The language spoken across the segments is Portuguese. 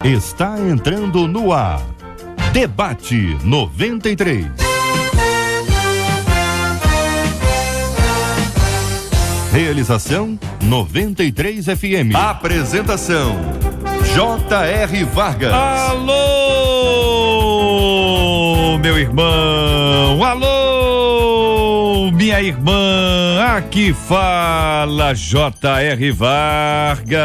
Está entrando no ar. Debate 93. Realização 93 FM. Apresentação J.R. Vargas. Alô, meu irmão. Alô, minha irmã. Aqui fala J.R. Vargas.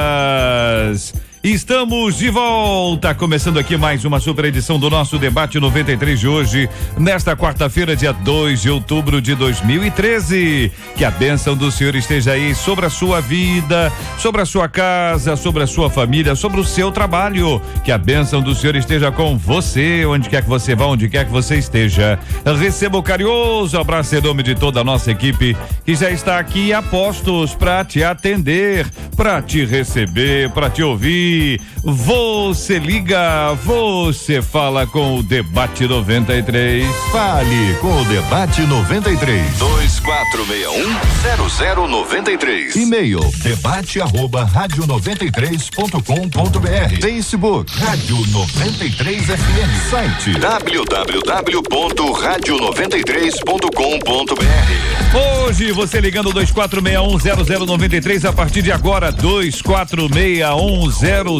Estamos de volta, começando aqui mais uma super edição do nosso Debate 93 de hoje, nesta quarta-feira, dia 2 de outubro de 2013. Que a bênção do Senhor esteja aí sobre a sua vida, sobre a sua casa, sobre a sua família, sobre o seu trabalho. Que a bênção do Senhor esteja com você, onde quer que você vá, onde quer que você esteja. Receba o carinhoso abraço em nome de toda a nossa equipe que já está aqui a postos para te atender, para te receber, para te ouvir. Você liga, você fala com o Debate 93. Fale com o Debate 93. 2461-0093. E-mail debate@radio93.com.br. Facebook Rádio 93 FM. Site www.radio93.com.br. Hoje você ligando 2461-0093 a partir de agora 2461-0093.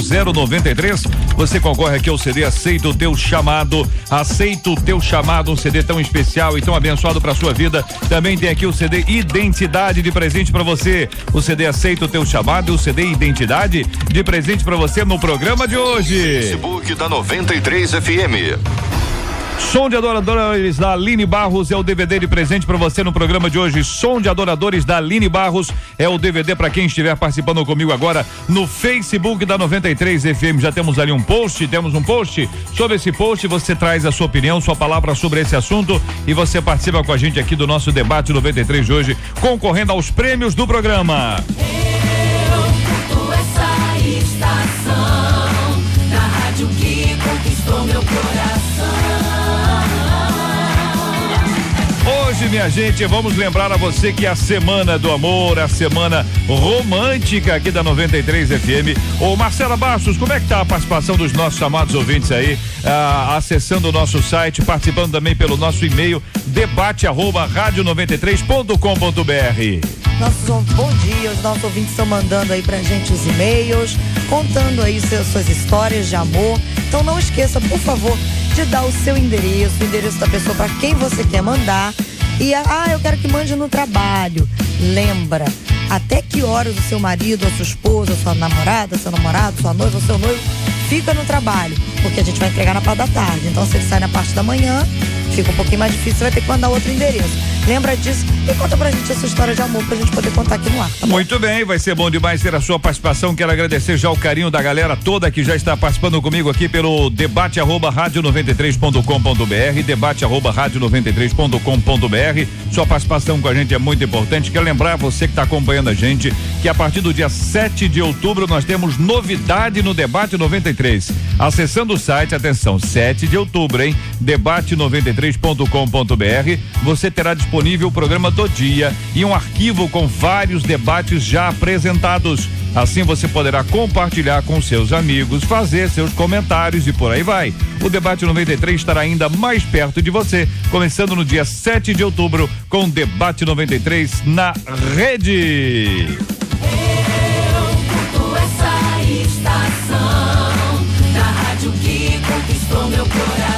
Você concorre aqui ao CD Aceita o Teu Chamado. Aceita o Teu Chamado, um CD tão especial e tão abençoado para sua vida. Também tem aqui o CD Identidade de presente para você. O CD Aceita o Teu Chamado e o CD Identidade de presente para você no programa de hoje. Facebook da 93 FM. Som de Adoradores da Aline Barros é o DVD de presente para você no programa de hoje. Som de Adoradores da Aline Barros é o DVD para quem estiver participando comigo agora no Facebook da 93 FM. Já temos ali um post, Sobre esse post você traz a sua opinião, sua palavra sobre esse assunto e você participa com a gente aqui do nosso Debate 93 de hoje, concorrendo aos prêmios do programa. Eu curto essa estação da rádio que conquistou meu coração. Hoje, minha gente, vamos lembrar a você que a Semana do Amor, a semana romântica aqui da 93 FM. Ô Marcela Bastos, como é que tá a participação dos nossos amados ouvintes aí, acessando o nosso site, participando também pelo nosso e-mail, debate@radio93.com.br. Bom dia, os nossos ouvintes estão mandando aí pra gente os e-mails, contando aí suas histórias de amor. Então não esqueça, por favor, de dar o seu endereço, o endereço da pessoa para quem você quer mandar. E eu quero que mande no trabalho. Lembra, até que horas o seu marido, a sua esposa, a sua namorada, seu namorado, sua noiva, o seu noivo fica no trabalho, porque a gente vai entregar na parte da tarde. Então se ele sai na parte da manhã, fica um pouquinho mais difícil, você vai ter que mandar outro endereço. Lembra disso e conta pra gente a sua história de amor pra gente poder contar aqui no ar, tá bom? Muito bem, vai ser bom demais ter a sua participação. Quero agradecer já o carinho da galera toda que já está participando comigo aqui pelo debate@radio93.com.br, debate@radio93.com.br. Sua participação com a gente é muito importante. Quero lembrar você que está acompanhando a gente que a partir do dia 7 de outubro nós temos novidade no Debate 93. Acessando o site, atenção, 7 de outubro, hein? debate93.com.br. Você terá disponível o programa do dia e um arquivo com vários debates já apresentados. Assim você poderá compartilhar com seus amigos, fazer seus comentários e por aí vai. O Debate 93 estará ainda mais perto de você, começando no dia 7 de outubro com o Debate 93 na rede. Eu curto essa estação da rádio que conquistou meu coração.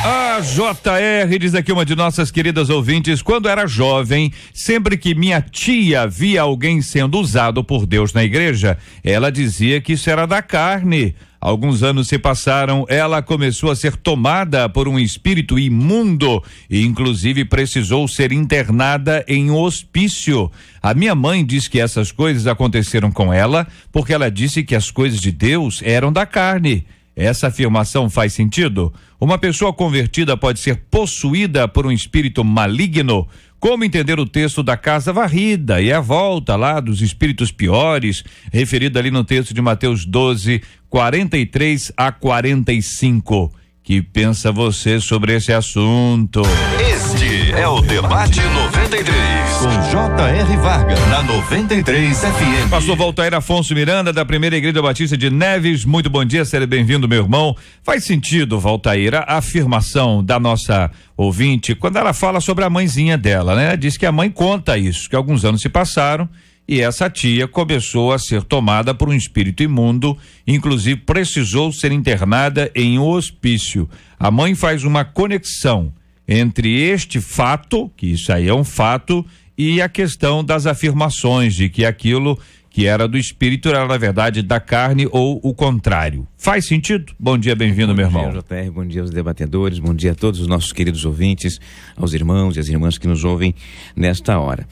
A JR diz aqui uma de nossas queridas ouvintes: quando era jovem, sempre que minha tia via alguém sendo usado por Deus na igreja, ela dizia que isso era da carne. Alguns anos se passaram, ela começou a ser tomada por um espírito imundo e inclusive precisou ser internada em um hospício. A minha mãe diz que essas coisas aconteceram com ela porque ela disse que as coisas de Deus eram da carne. Essa afirmação faz sentido? Uma pessoa convertida pode ser possuída por um espírito maligno? Como entender o texto da casa varrida e a volta lá dos espíritos piores, referido ali no texto de Mateus 12, 43 a 45? Que pensa você sobre esse assunto? Este é o Debate 93, com J.R. Vargas, na 93 FM. Pastor Valtair Afonso Miranda, da Primeira Igreja Batista de Neves, muito bom dia, seja bem-vindo, meu irmão. Faz sentido, Valtair, a afirmação da nossa ouvinte, quando ela fala sobre a mãezinha dela, né? Diz que a mãe conta isso, que alguns anos se passaram e essa tia começou a ser tomada por um espírito imundo, inclusive precisou ser internada em um hospício. A mãe faz uma conexão entre este fato, que isso aí é um fato, e a questão das afirmações de que aquilo que era do espírito era na verdade da carne ou o contrário. Faz sentido? Bom dia, bem-vindo, meu irmão. Bom dia, JR, bom dia aos debatedores, bom dia a todos os nossos queridos ouvintes, aos irmãos e às irmãs que nos ouvem nesta hora.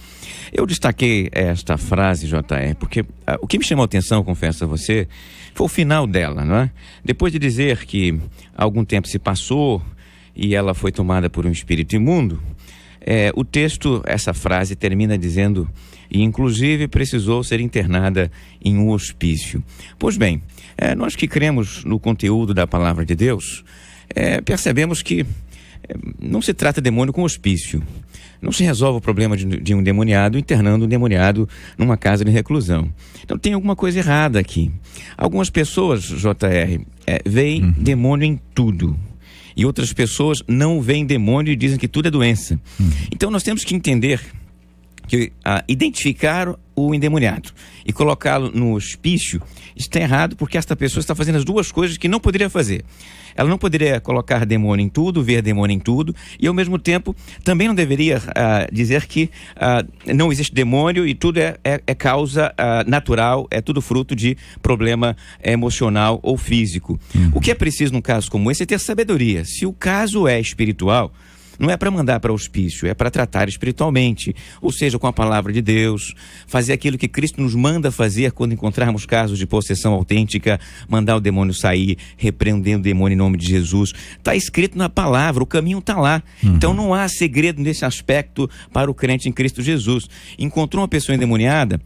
Eu destaquei esta frase, JR, porque o que me chamou a atenção, confesso a você, foi o final dela, não é? Depois de dizer que algum tempo se passou e ela foi tomada por um espírito imundo, o texto, essa frase termina dizendo, e inclusive precisou ser internada em um hospício. Pois bem, nós que cremos no conteúdo da palavra de Deus, percebemos que não se trata de demônio com hospício. Não se resolve o problema de um endemoniado internando um endemoniado numa casa de reclusão. Então tem alguma coisa errada aqui. Algumas pessoas, JR, veem demônio em tudo. E outras pessoas não veem demônio e dizem que tudo é doença. Então nós temos que entender que identificar o endemoniado e colocá-lo no hospício está errado, porque esta pessoa está fazendo as duas coisas que não poderia fazer. Ela não poderia colocar demônio em tudo, ver demônio em tudo, e ao mesmo tempo também não deveria dizer que não existe demônio e tudo é causa natural, é tudo fruto de problema emocional ou físico. O que é preciso num caso como esse é ter sabedoria. Se o caso é espiritual, não é para mandar para o hospício, é para tratar espiritualmente, ou seja, com a palavra de Deus, fazer aquilo que Cristo nos manda fazer quando encontrarmos casos de possessão autêntica, mandar o demônio sair, repreender o demônio em nome de Jesus. Está escrito na palavra, o caminho está lá. Então não há segredo nesse aspecto para o crente em Cristo Jesus. Encontrou uma pessoa endemoniada,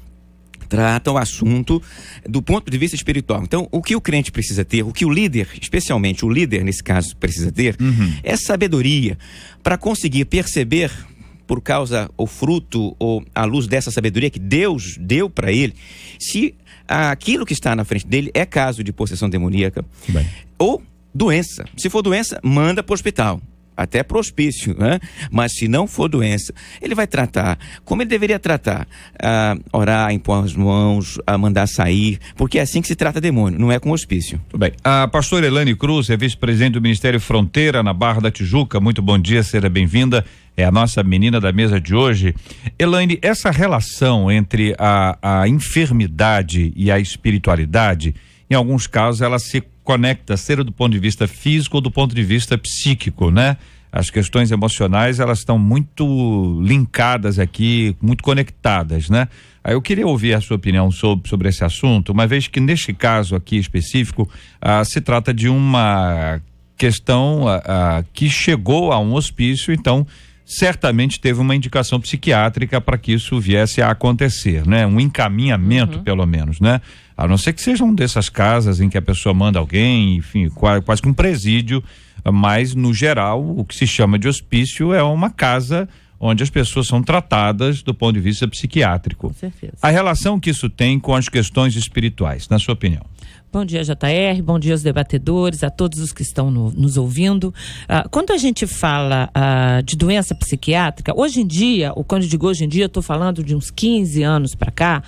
trata o assunto do ponto de vista espiritual. Então, o que o crente precisa ter, o que o líder, especialmente o líder nesse caso, precisa ter, é sabedoria para conseguir perceber, por causa, o fruto ou a luz dessa sabedoria que Deus deu para ele, se aquilo que está na frente dele é caso de possessão demoníaca ou doença. Se for doença, manda para o hospital. Até para o hospício, né? Mas se não for doença, ele vai tratar como ele deveria tratar, orar, impor as mãos, mandar sair, porque é assim que se trata demônio, não é com hospício. Tudo bem. A pastora Elaine Cruz é vice-presidente do Ministério Fronteira na Barra da Tijuca, muito bom dia, seja bem-vinda, é a nossa menina da mesa de hoje. Elaine, essa relação entre a enfermidade e a espiritualidade, em alguns casos ela se conecta, seja do ponto de vista físico ou do ponto de vista psíquico, né? As questões emocionais, elas estão muito linkadas aqui, muito conectadas, né? Aí eu queria ouvir a sua opinião sobre esse assunto, uma vez que neste caso aqui específico, se trata de uma questão que chegou a um hospício, então certamente teve uma indicação psiquiátrica para que isso viesse a acontecer, né? Um encaminhamento, pelo menos, né? A não ser que seja uma dessas casas em que a pessoa manda alguém, enfim, quase que um presídio, mas no geral o que se chama de hospício é uma casa onde as pessoas são tratadas do ponto de vista psiquiátrico. Com certeza. A relação que isso tem com as questões espirituais, na sua opinião? Bom dia, JR, bom dia aos debatedores, a todos os que estão nos ouvindo. Quando a gente fala de doença psiquiátrica, hoje em dia, quando eu digo hoje em dia, eu estou falando de uns 15 anos para cá,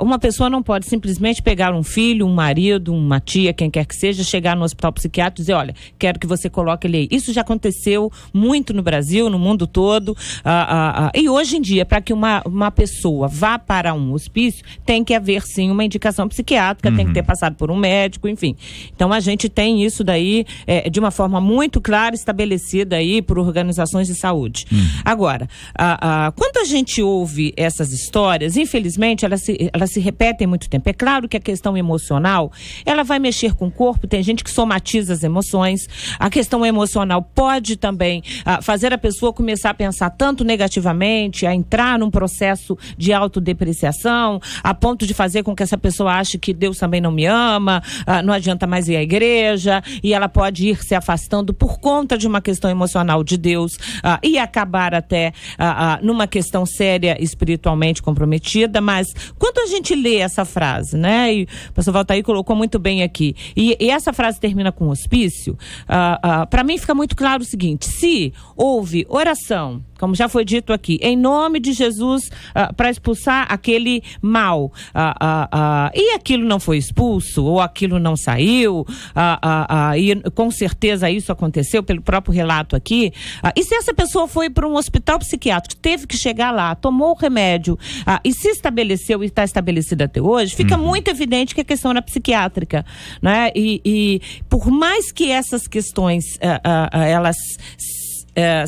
uma pessoa não pode simplesmente pegar um filho, um marido, uma tia, quem quer que seja, chegar no hospital psiquiátrico e dizer, olha, quero que você coloque ele aí. Isso já aconteceu muito no Brasil, no mundo todo, e hoje em dia, para que uma pessoa vá para um hospício, tem que haver sim uma indicação psiquiátrica, tem que ter passado por um médico, enfim. Então a gente tem isso daí de uma forma muito clara, estabelecida aí por organizações de saúde. Agora, quando a gente ouve essas histórias, infelizmente elas se repetem muito tempo. É claro que a questão emocional, ela vai mexer com o corpo, tem gente que somatiza as emoções, a questão emocional pode também fazer a pessoa começar a pensar tanto tanto negativamente, a entrar num processo de autodepreciação, a ponto de fazer com que essa pessoa ache que Deus também não me ama, não adianta mais ir à igreja, e ela pode ir se afastando por conta de uma questão emocional de Deus, e acabar até numa questão séria espiritualmente comprometida. Mas quando a gente lê essa frase, né, e o pastor Valtair colocou muito bem aqui, e essa frase termina com hospício, para mim fica muito claro o seguinte: se houve oração, como já foi dito aqui, em nome de Jesus, para expulsar aquele mal, e aquilo não foi expulso, ou aquilo não saiu, e com certeza isso aconteceu pelo próprio relato aqui, e se essa pessoa foi para um hospital psiquiátrico, teve que chegar lá, tomou o remédio, e se estabeleceu e está estabelecida até hoje, fica muito evidente que a questão era psiquiátrica, né? E por mais que essas questões elas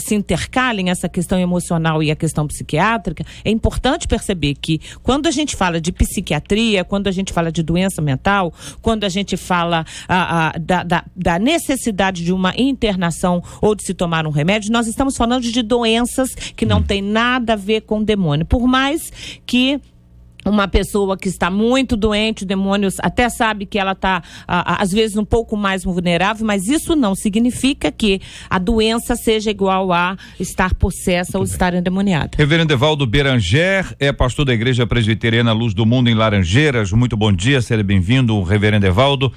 se intercalem, essa questão emocional e a questão psiquiátrica, é importante perceber que quando a gente fala de psiquiatria, quando a gente fala de doença mental, quando a gente fala da necessidade de uma internação ou de se tomar um remédio, nós estamos falando de doenças que não tem nada a ver com demônio. Por mais que uma pessoa que está muito doente, o demônio até sabe que ela está, às vezes, um pouco mais vulnerável, mas isso não significa que a doença seja igual a estar possessa ou estar endemoniada. Reverendo Evaldo Beranger é pastor da Igreja Presbiteriana Luz do Mundo em Laranjeiras. Muito bom dia, seja bem-vindo, Reverendo Evaldo.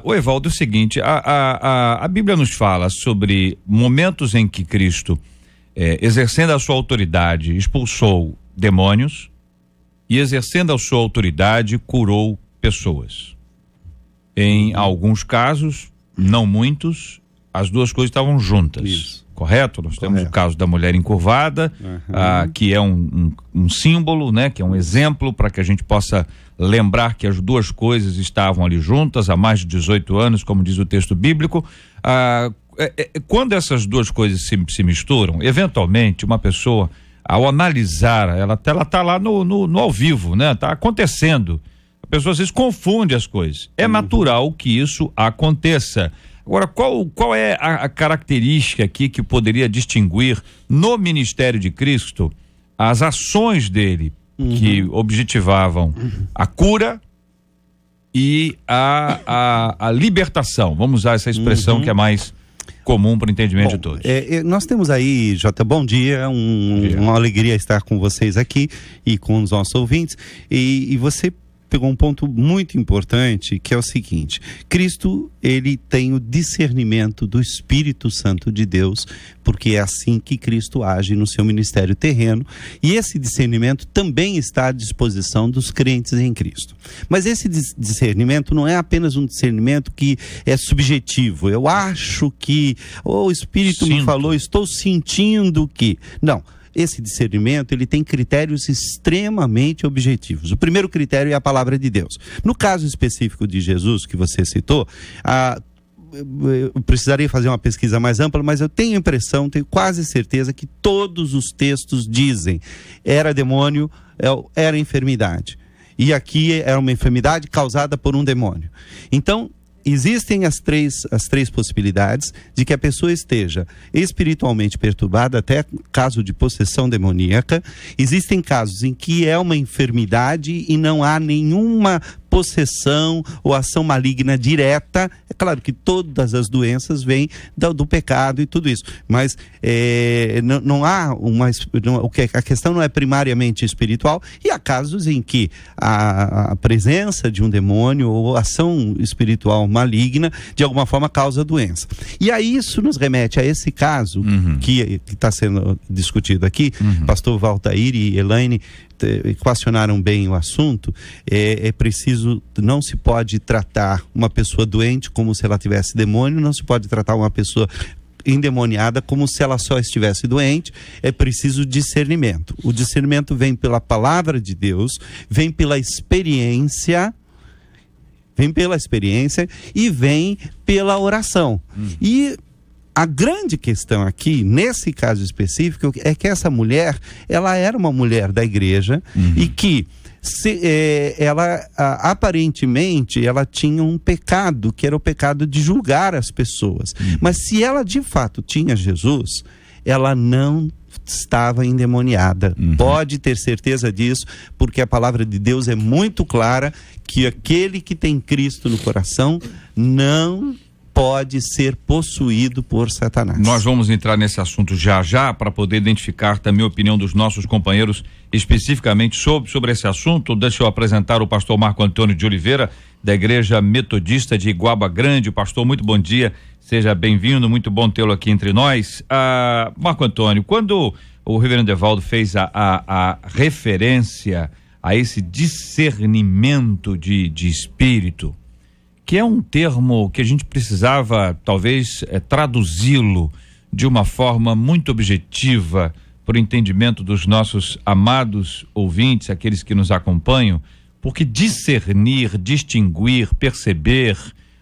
O Evaldo, é o seguinte, a Bíblia nos fala sobre momentos em que Cristo, exercendo a sua autoridade, expulsou demônios, e exercendo a sua autoridade, curou pessoas. Em alguns casos, não muitos, as duas coisas estavam juntas. Isso. Correto? Nós temos o caso da mulher encurvada, que é um símbolo, né? Que é um exemplo para que a gente possa lembrar que as duas coisas estavam ali juntas há mais de 18 anos, como diz o texto bíblico. Quando essas duas coisas se misturam, eventualmente uma pessoa, ao analisar, ela tá lá no ao vivo, né? Tá acontecendo. A pessoa às vezes confunde as coisas. É natural que isso aconteça. Agora, qual é a característica aqui que poderia distinguir no ministério de Cristo as ações dele que objetivavam a cura e a libertação? Vamos usar essa expressão que é mais comum para o entendimento de todos. Nós temos aí, Jota, bom dia, uma alegria estar com vocês aqui e com os nossos ouvintes, e você pegou um ponto muito importante, que é o seguinte: Cristo, ele tem o discernimento do Espírito Santo de Deus, porque é assim que Cristo age no seu ministério terreno, e esse discernimento também está à disposição dos crentes em Cristo. Mas esse discernimento não é apenas um discernimento que é subjetivo. Eu acho que, o Espírito me falou, estou sentindo que... Não. Esse discernimento, ele tem critérios extremamente objetivos. O primeiro critério é a palavra de Deus. No caso específico de Jesus, que você citou, eu precisaria fazer uma pesquisa mais ampla, mas eu tenho impressão, tenho quase certeza que todos os textos dizem: era demônio, era enfermidade. E aqui era uma enfermidade causada por um demônio. Então, existem as três possibilidades de que a pessoa esteja espiritualmente perturbada, até caso de possessão demoníaca. Existem casos em que é uma enfermidade e não há nenhuma possessão ou ação maligna direta. É claro que todas as doenças vêm do pecado e tudo isso, mas não há a questão não é primariamente espiritual, e há casos em que a presença de um demônio ou ação espiritual maligna de alguma forma causa doença. E aí isso nos remete a esse caso que está sendo discutido aqui. Pastor Valtair e Elaine equacionaram bem o assunto. É preciso, não se pode tratar uma pessoa doente como se ela tivesse demônio, não se pode tratar uma pessoa endemoniada como se ela só estivesse doente. É preciso discernimento. O discernimento vem pela palavra de Deus, vem pela experiência e vem pela oração. E a grande questão aqui, nesse caso específico, é que essa mulher, ela era uma mulher da igreja e que ela aparentemente ela tinha um pecado, que era o pecado de julgar as pessoas. Mas se ela de fato tinha Jesus, ela não estava endemoniada. Pode ter certeza disso, porque a palavra de Deus é muito clara que aquele que tem Cristo no coração não pode ser possuído por Satanás. Nós vamos entrar nesse assunto já já para poder identificar também a opinião dos nossos companheiros especificamente sobre esse assunto. Deixa eu apresentar o pastor Marco Antônio de Oliveira, da Igreja Metodista de Iguaba Grande. Pastor, muito bom dia, seja bem-vindo, muito bom tê-lo aqui entre nós. Marco Antônio, quando o reverendo Evaldo fez a referência a esse discernimento de espírito, que é um termo que a gente precisava talvez traduzi-lo de uma forma muito objetiva para o entendimento dos nossos amados ouvintes, aqueles que nos acompanham, porque discernir, distinguir, perceber,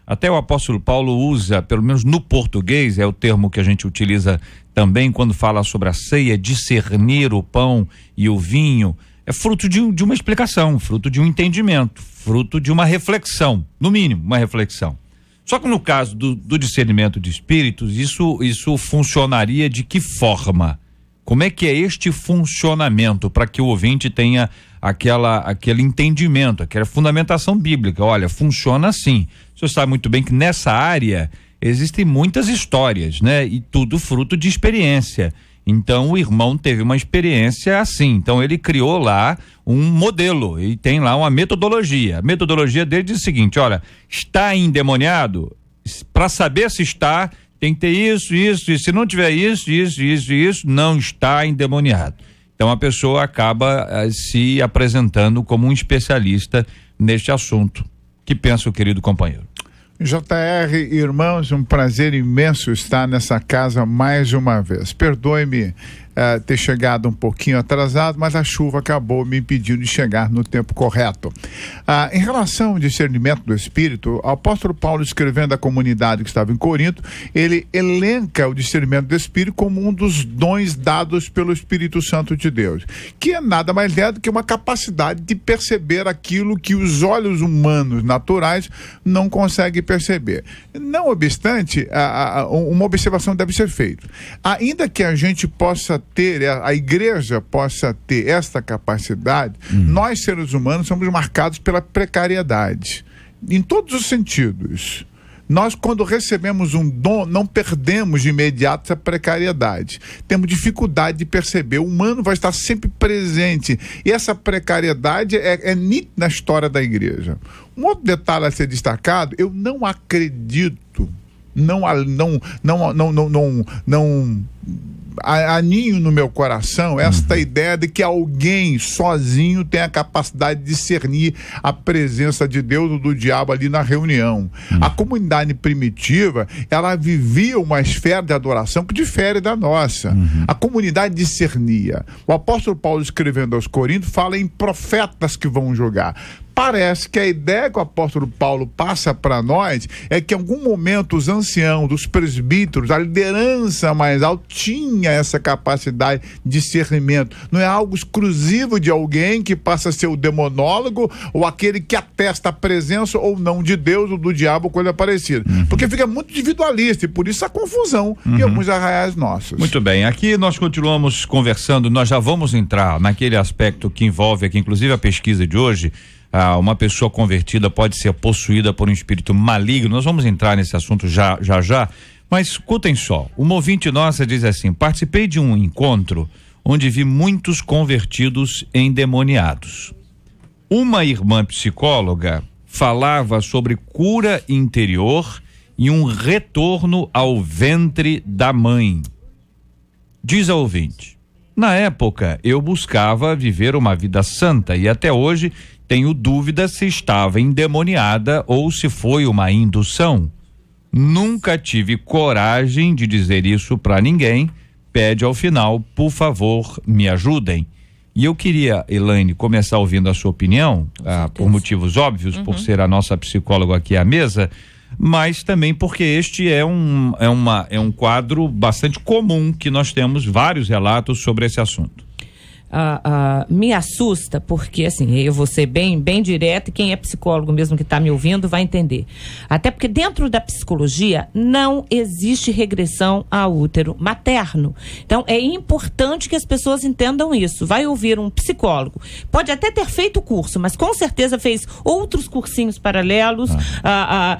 até o apóstolo Paulo usa, pelo menos no português, é o termo que a gente utiliza também quando fala sobre a ceia, discernir o pão e o vinho, é fruto de uma explicação, fruto de um entendimento, fruto de uma reflexão, no mínimo, uma reflexão. Só que no caso do discernimento de espíritos, isso funcionaria de que forma? Como é que é este funcionamento para que o ouvinte tenha aquele entendimento, aquela fundamentação bíblica? Olha, funciona assim. O senhor sabe muito bem que nessa área existem muitas histórias, né? E tudo fruto de experiência. Então o irmão teve uma experiência assim, então ele criou lá um modelo e tem lá uma metodologia. A metodologia dele diz o seguinte: olha, está endemoniado? Para saber se está, tem que ter isso, e se não tiver isso, não está endemoniado. Então a pessoa acaba se apresentando como um especialista neste assunto. Que pensa o querido companheiro? JR, irmãos, um prazer imenso estar nessa casa mais uma vez. Perdoe-me ter chegado um pouquinho atrasado, mas a chuva acabou me impedindo de chegar no tempo correto. Em relação ao discernimento do Espírito, o apóstolo Paulo, escrevendo à comunidade que estava em Corinto, ele elenca o discernimento do Espírito como um dos dons dados pelo Espírito Santo de Deus, que é nada mais do que uma capacidade de perceber aquilo que os olhos humanos naturais não conseguem perceber. Não obstante, uma observação deve ser feita. Ainda que a gente possa ter, a igreja possa ter esta capacidade, nós seres humanos somos marcados pela precariedade, em todos os sentidos. Nós, quando recebemos um dom, não perdemos de imediato essa precariedade. Temos dificuldade de perceber. O humano vai estar sempre presente. E essa precariedade é nítida na história da igreja. Um outro detalhe a ser destacado: eu não acredito, não aninho no meu coração esta ideia de que alguém sozinho tem a capacidade de discernir a presença de Deus ou do diabo ali na reunião. A comunidade primitiva, ela vivia uma esfera de adoração que difere da nossa. A comunidade discernia. O apóstolo Paulo, escrevendo aos Coríntios, fala em profetas que vão julgar. Parece que a ideia que o apóstolo Paulo passa para nós é que em algum momento os anciãos, os presbíteros, a liderança mais alta tinha essa capacidade de discernimento. Não é algo exclusivo de alguém que passa a ser o demonólogo ou aquele que atesta a presença ou não de Deus ou do diabo, coisa parecida. Porque fica muito individualista e por isso a confusão em alguns arraiais nossos. Muito bem, aqui nós continuamos conversando, nós já vamos entrar naquele aspecto que envolve aqui, inclusive a pesquisa de hoje. Uma pessoa convertida pode ser possuída por um espírito maligno. Nós vamos entrar nesse assunto já. Mas escutem só, uma ouvinte nossa diz assim: participei de um encontro onde vi muitos convertidos endemoniados. Uma irmã psicóloga falava sobre cura interior e um retorno ao ventre da mãe. Diz a ouvinte: na época eu buscava viver uma vida santa e até hoje tenho dúvida se estava endemoniada ou se foi uma indução. Nunca tive coragem de dizer isso para ninguém. Pede ao final, por favor, me ajudem. E eu queria, Elaine, começar ouvindo a sua opinião, por motivos óbvios, por ser a nossa psicóloga aqui à mesa, mas também porque este é um quadro bastante comum que nós temos vários relatos sobre esse assunto. me assusta, porque assim, eu vou ser bem direta, e quem é psicólogo mesmo que está me ouvindo vai entender. Até porque dentro da psicologia não existe regressão ao útero materno. Então é importante que as pessoas entendam isso. Vai ouvir um psicólogo, pode até ter feito o curso, mas com certeza fez outros cursinhos paralelos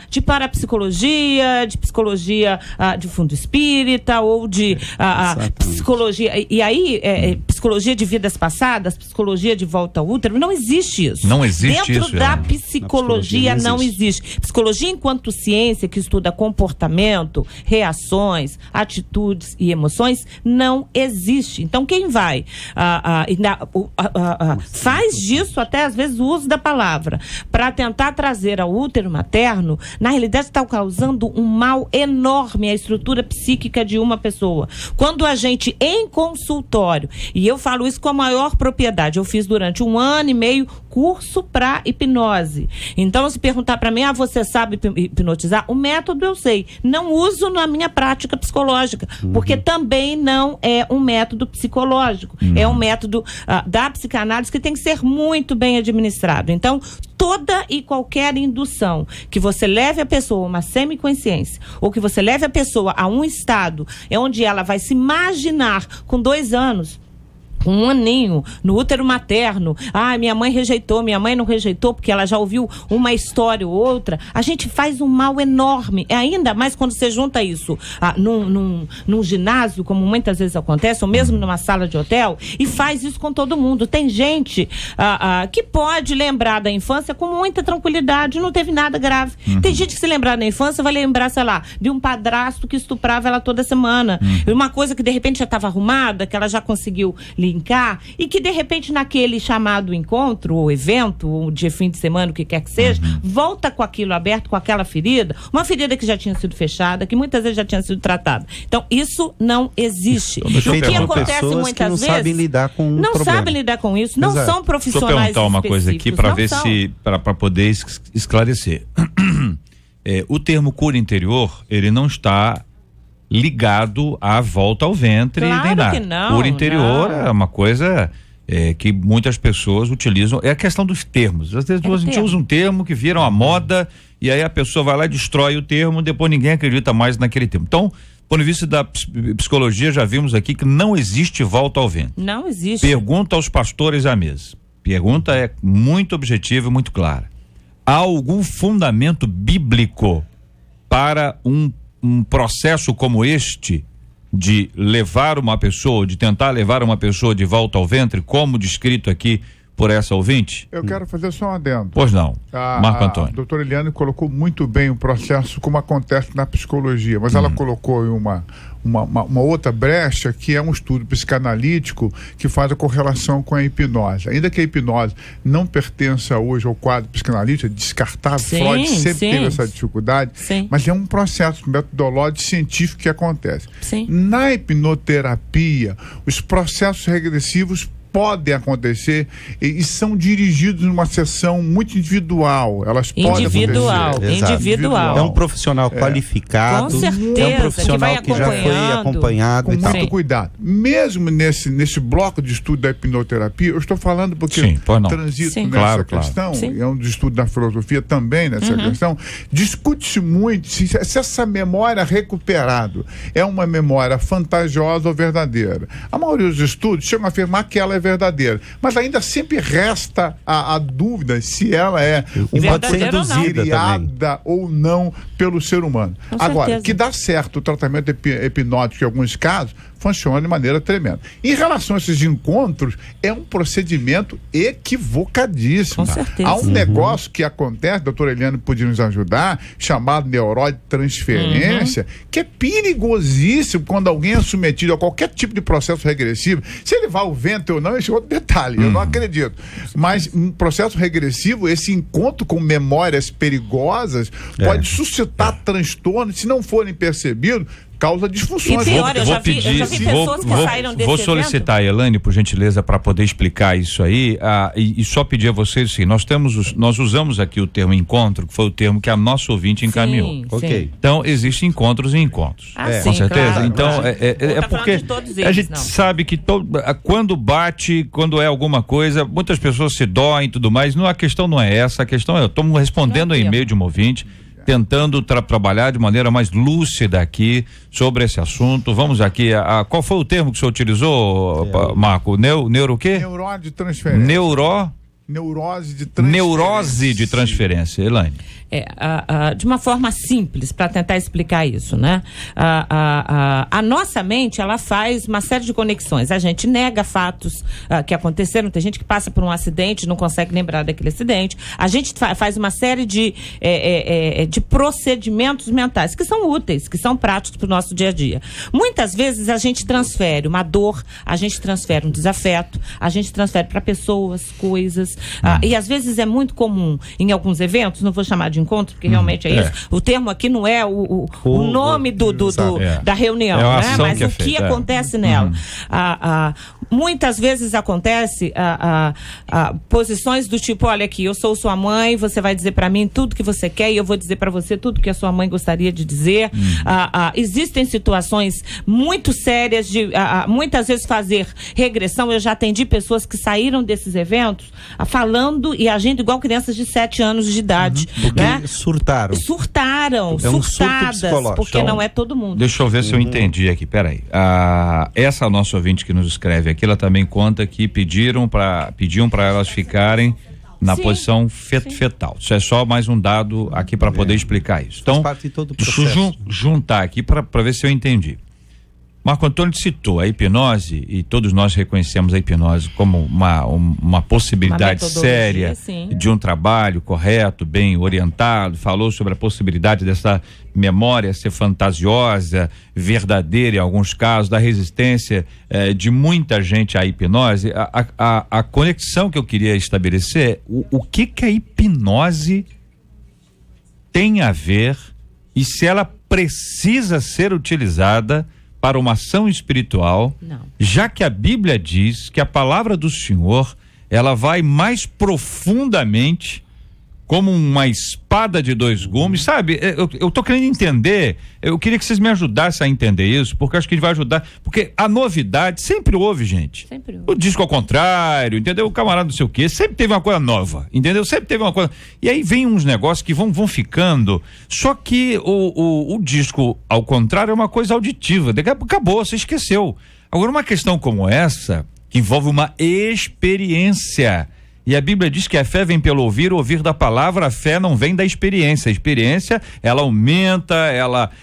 de parapsicologia, de psicologia de fundo espírita, ou de psicologia, e aí psicologia de vidas passadas, psicologia de volta ao útero. Não existe isso. Não existe dentro isso. Da psicologia não existe. Psicologia enquanto ciência que estuda comportamento, reações, atitudes e emoções, não existe. Então quem vai faz disso até às vezes o uso da palavra para tentar trazer ao útero materno, na realidade está causando um mal enorme à estrutura psíquica de uma pessoa. Quando a gente em consultório, e eu falo isso com a maior propriedade, eu fiz durante 1 ano e meio curso para hipnose. Então, se perguntar para mim, você sabe hipnotizar? O método eu sei. Não uso na minha prática psicológica, porque também não é um método psicológico. É um método da psicanálise que tem que ser muito bem administrado. Então, toda e qualquer indução que você leve a pessoa a uma semiconsciência, ou que você leve a pessoa a um estado onde ela vai se imaginar com 2 anos, com 1 aninho, no útero materno, minha mãe rejeitou, minha mãe não rejeitou, porque ela já ouviu uma história ou outra, a gente faz um mal enorme, ainda mais quando você junta isso num ginásio, como muitas vezes acontece, ou mesmo numa sala de hotel, e faz isso com todo mundo. Tem gente que pode lembrar da infância com muita tranquilidade, não teve nada grave. Tem gente que se lembrar da infância vai lembrar, sei lá, de um padrasto que estuprava ela toda semana, e uma coisa que de repente já estava arrumada, que ela já conseguiu linkar, e que de repente naquele chamado encontro ou evento, ou de fim de semana, o que quer que seja, volta com aquilo aberto, com aquela ferida, uma ferida que já tinha sido fechada, que muitas vezes já tinha sido tratada. Então isso não existe. Então, o que acontece muitas que não vezes sabem lidar com não problema. sabem lidar com isso, não são profissionais. Deixa eu perguntar uma coisa aqui para ver são. para poder esclarecer. O termo cura interior, ele não está ligado à volta ao ventre, Claro nem nada. que não, Cura interior não. é uma coisa que muitas pessoas utilizam. É a questão dos termos. Às vezes a gente usa um termo que vira uma moda e aí a pessoa vai lá e destrói o termo, depois ninguém acredita mais naquele termo. Então, do ponto de vista da psicologia, já vimos aqui que não existe volta ao ventre. Não existe. Pergunta aos pastores à mesa. Pergunta é muito objetiva e muito clara. Há algum fundamento bíblico para um processo como este de levar uma pessoa, de tentar levar uma pessoa de volta ao ventre, como descrito aqui por essa ouvinte? Eu quero fazer só um adendo. Pois não, Marco Antônio. A doutora Eliane colocou muito bem o processo como acontece na psicologia, mas ela colocou em uma outra brecha, que é um estudo psicanalítico que faz a correlação com a hipnose. Ainda que a hipnose não pertença hoje ao quadro psicanalítico, é descartável, Freud sempre teve essa dificuldade, mas é um processo metodológico científico que acontece. Na hipnoterapia, os processos regressivos podem acontecer e são dirigidos numa sessão muito individual. Elas podem acontecer. Individual. É um profissional qualificado. Com certeza, é um profissional que já foi acompanhado com e tal. muito cuidado. Mesmo nesse bloco de estudo da hipnoterapia, eu estou falando porque transito nessa questão, é um estudo da filosofia também nessa questão, discute-se muito se essa memória recuperada é uma memória fantasiosa ou verdadeira. A maioria dos estudos chegam a afirmar que ela é verdadeira, mas ainda sempre resta a dúvida se ela é uma coisa criada ou não pelo ser humano. Agora, que dá certo o tratamento hipnótico em alguns casos, funciona de maneira tremenda. Em relação a esses encontros, é um procedimento equivocadíssimo. Com certeza. Há um negócio que acontece, a doutora Eliane podia nos ajudar, chamado neurose de transferência, que é perigosíssimo quando alguém é submetido a qualquer tipo de processo regressivo. Se ele vai ao ventre ou não, esse é outro detalhe, eu não acredito. Mas um processo regressivo, esse encontro com memórias perigosas pode suscitar transtornos, se não forem percebidos, causa disfunções. E pior, eu já vi pessoas que saíram desse Vou evento. solicitar a Elaine, por gentileza, para poder explicar isso aí, e só pedir a vocês assim, nós usamos aqui o termo encontro, que foi o termo que a nossa ouvinte encaminhou. Sim, Ok. sim. Então, existem encontros e encontros. Ah, Com sim, certeza? claro, Então, claro. é Não tá porque falando de todos a eles, gente não. sabe que quando bate, quando é alguma coisa, muitas pessoas se doem e tudo mais. Não, a questão não é essa, a questão é, eu estou respondendo Não, ao e-mail de um ouvinte, tentando trabalhar de maneira mais lúcida aqui sobre esse assunto. Vamos aqui, qual foi o termo que o senhor utilizou, Marco? Neuro o quê? Neurose de transferência. Neurose de transferência. Neurose de transferência, Elaine. De uma forma simples, para tentar explicar isso, né? A nossa mente, ela faz uma série de conexões. A gente nega fatos que aconteceram. Tem gente que passa por um acidente e não consegue lembrar daquele acidente. A gente faz uma série de procedimentos mentais que são úteis, que são práticos para o nosso dia a dia. Muitas vezes a gente transfere uma dor, a gente transfere um desafeto, a gente transfere para pessoas, coisas. E às vezes é muito comum em alguns eventos, não vou chamar de encontro, porque realmente é isso. O termo aqui não é o nome da reunião, é né? Mas que é o que feita, acontece nela. Muitas vezes acontece posições do tipo, olha aqui, eu sou sua mãe, você vai dizer para mim tudo que você quer e eu vou dizer para você tudo que a sua mãe gostaria de dizer. Existem situações muito sérias de muitas vezes fazer regressão. Eu já atendi pessoas que saíram desses eventos falando e agindo igual crianças de 7 anos de idade, né? Surtaram. Surtaram, É um surto surtadas, psicológico. porque Então, não é todo mundo. Deixa eu ver se eu entendi aqui, peraí. Essa nossa ouvinte que nos escreve aqui, ela também conta que pediam para elas ficarem na Sim, posição fetal. Isso é só mais um dado aqui para poder explicar isso. Então, parte de todo o deixa eu processo. juntar aqui para ver se eu entendi. Marco Antônio citou a hipnose e todos nós reconhecemos a hipnose como uma possibilidade Uma metodologia, séria sim. de um trabalho correto, bem orientado, falou sobre a possibilidade dessa memória ser fantasiosa, verdadeira em alguns casos, da resistência de muita gente à hipnose. A conexão que eu queria estabelecer é o que a hipnose tem a ver e se ela precisa ser utilizada para uma ação espiritual, Não. já que a Bíblia diz que a palavra do Senhor, ela vai mais profundamente como uma espada de 2 gumes, sabe? Eu tô querendo entender, eu queria que vocês me ajudassem a entender isso, porque acho que vai ajudar, porque a novidade sempre houve, gente. Sempre houve. O disco ao contrário, entendeu? O camarada não sei o quê, sempre teve uma coisa nova, entendeu? Sempre teve uma coisa, e aí vem uns negócios que vão ficando, só que o disco ao contrário é uma coisa auditiva, acabou, você esqueceu. Agora uma questão como essa, que envolve uma experiência, e a Bíblia diz que a fé vem pelo ouvir da palavra, a fé não vem da experiência. A experiência, ela aumenta,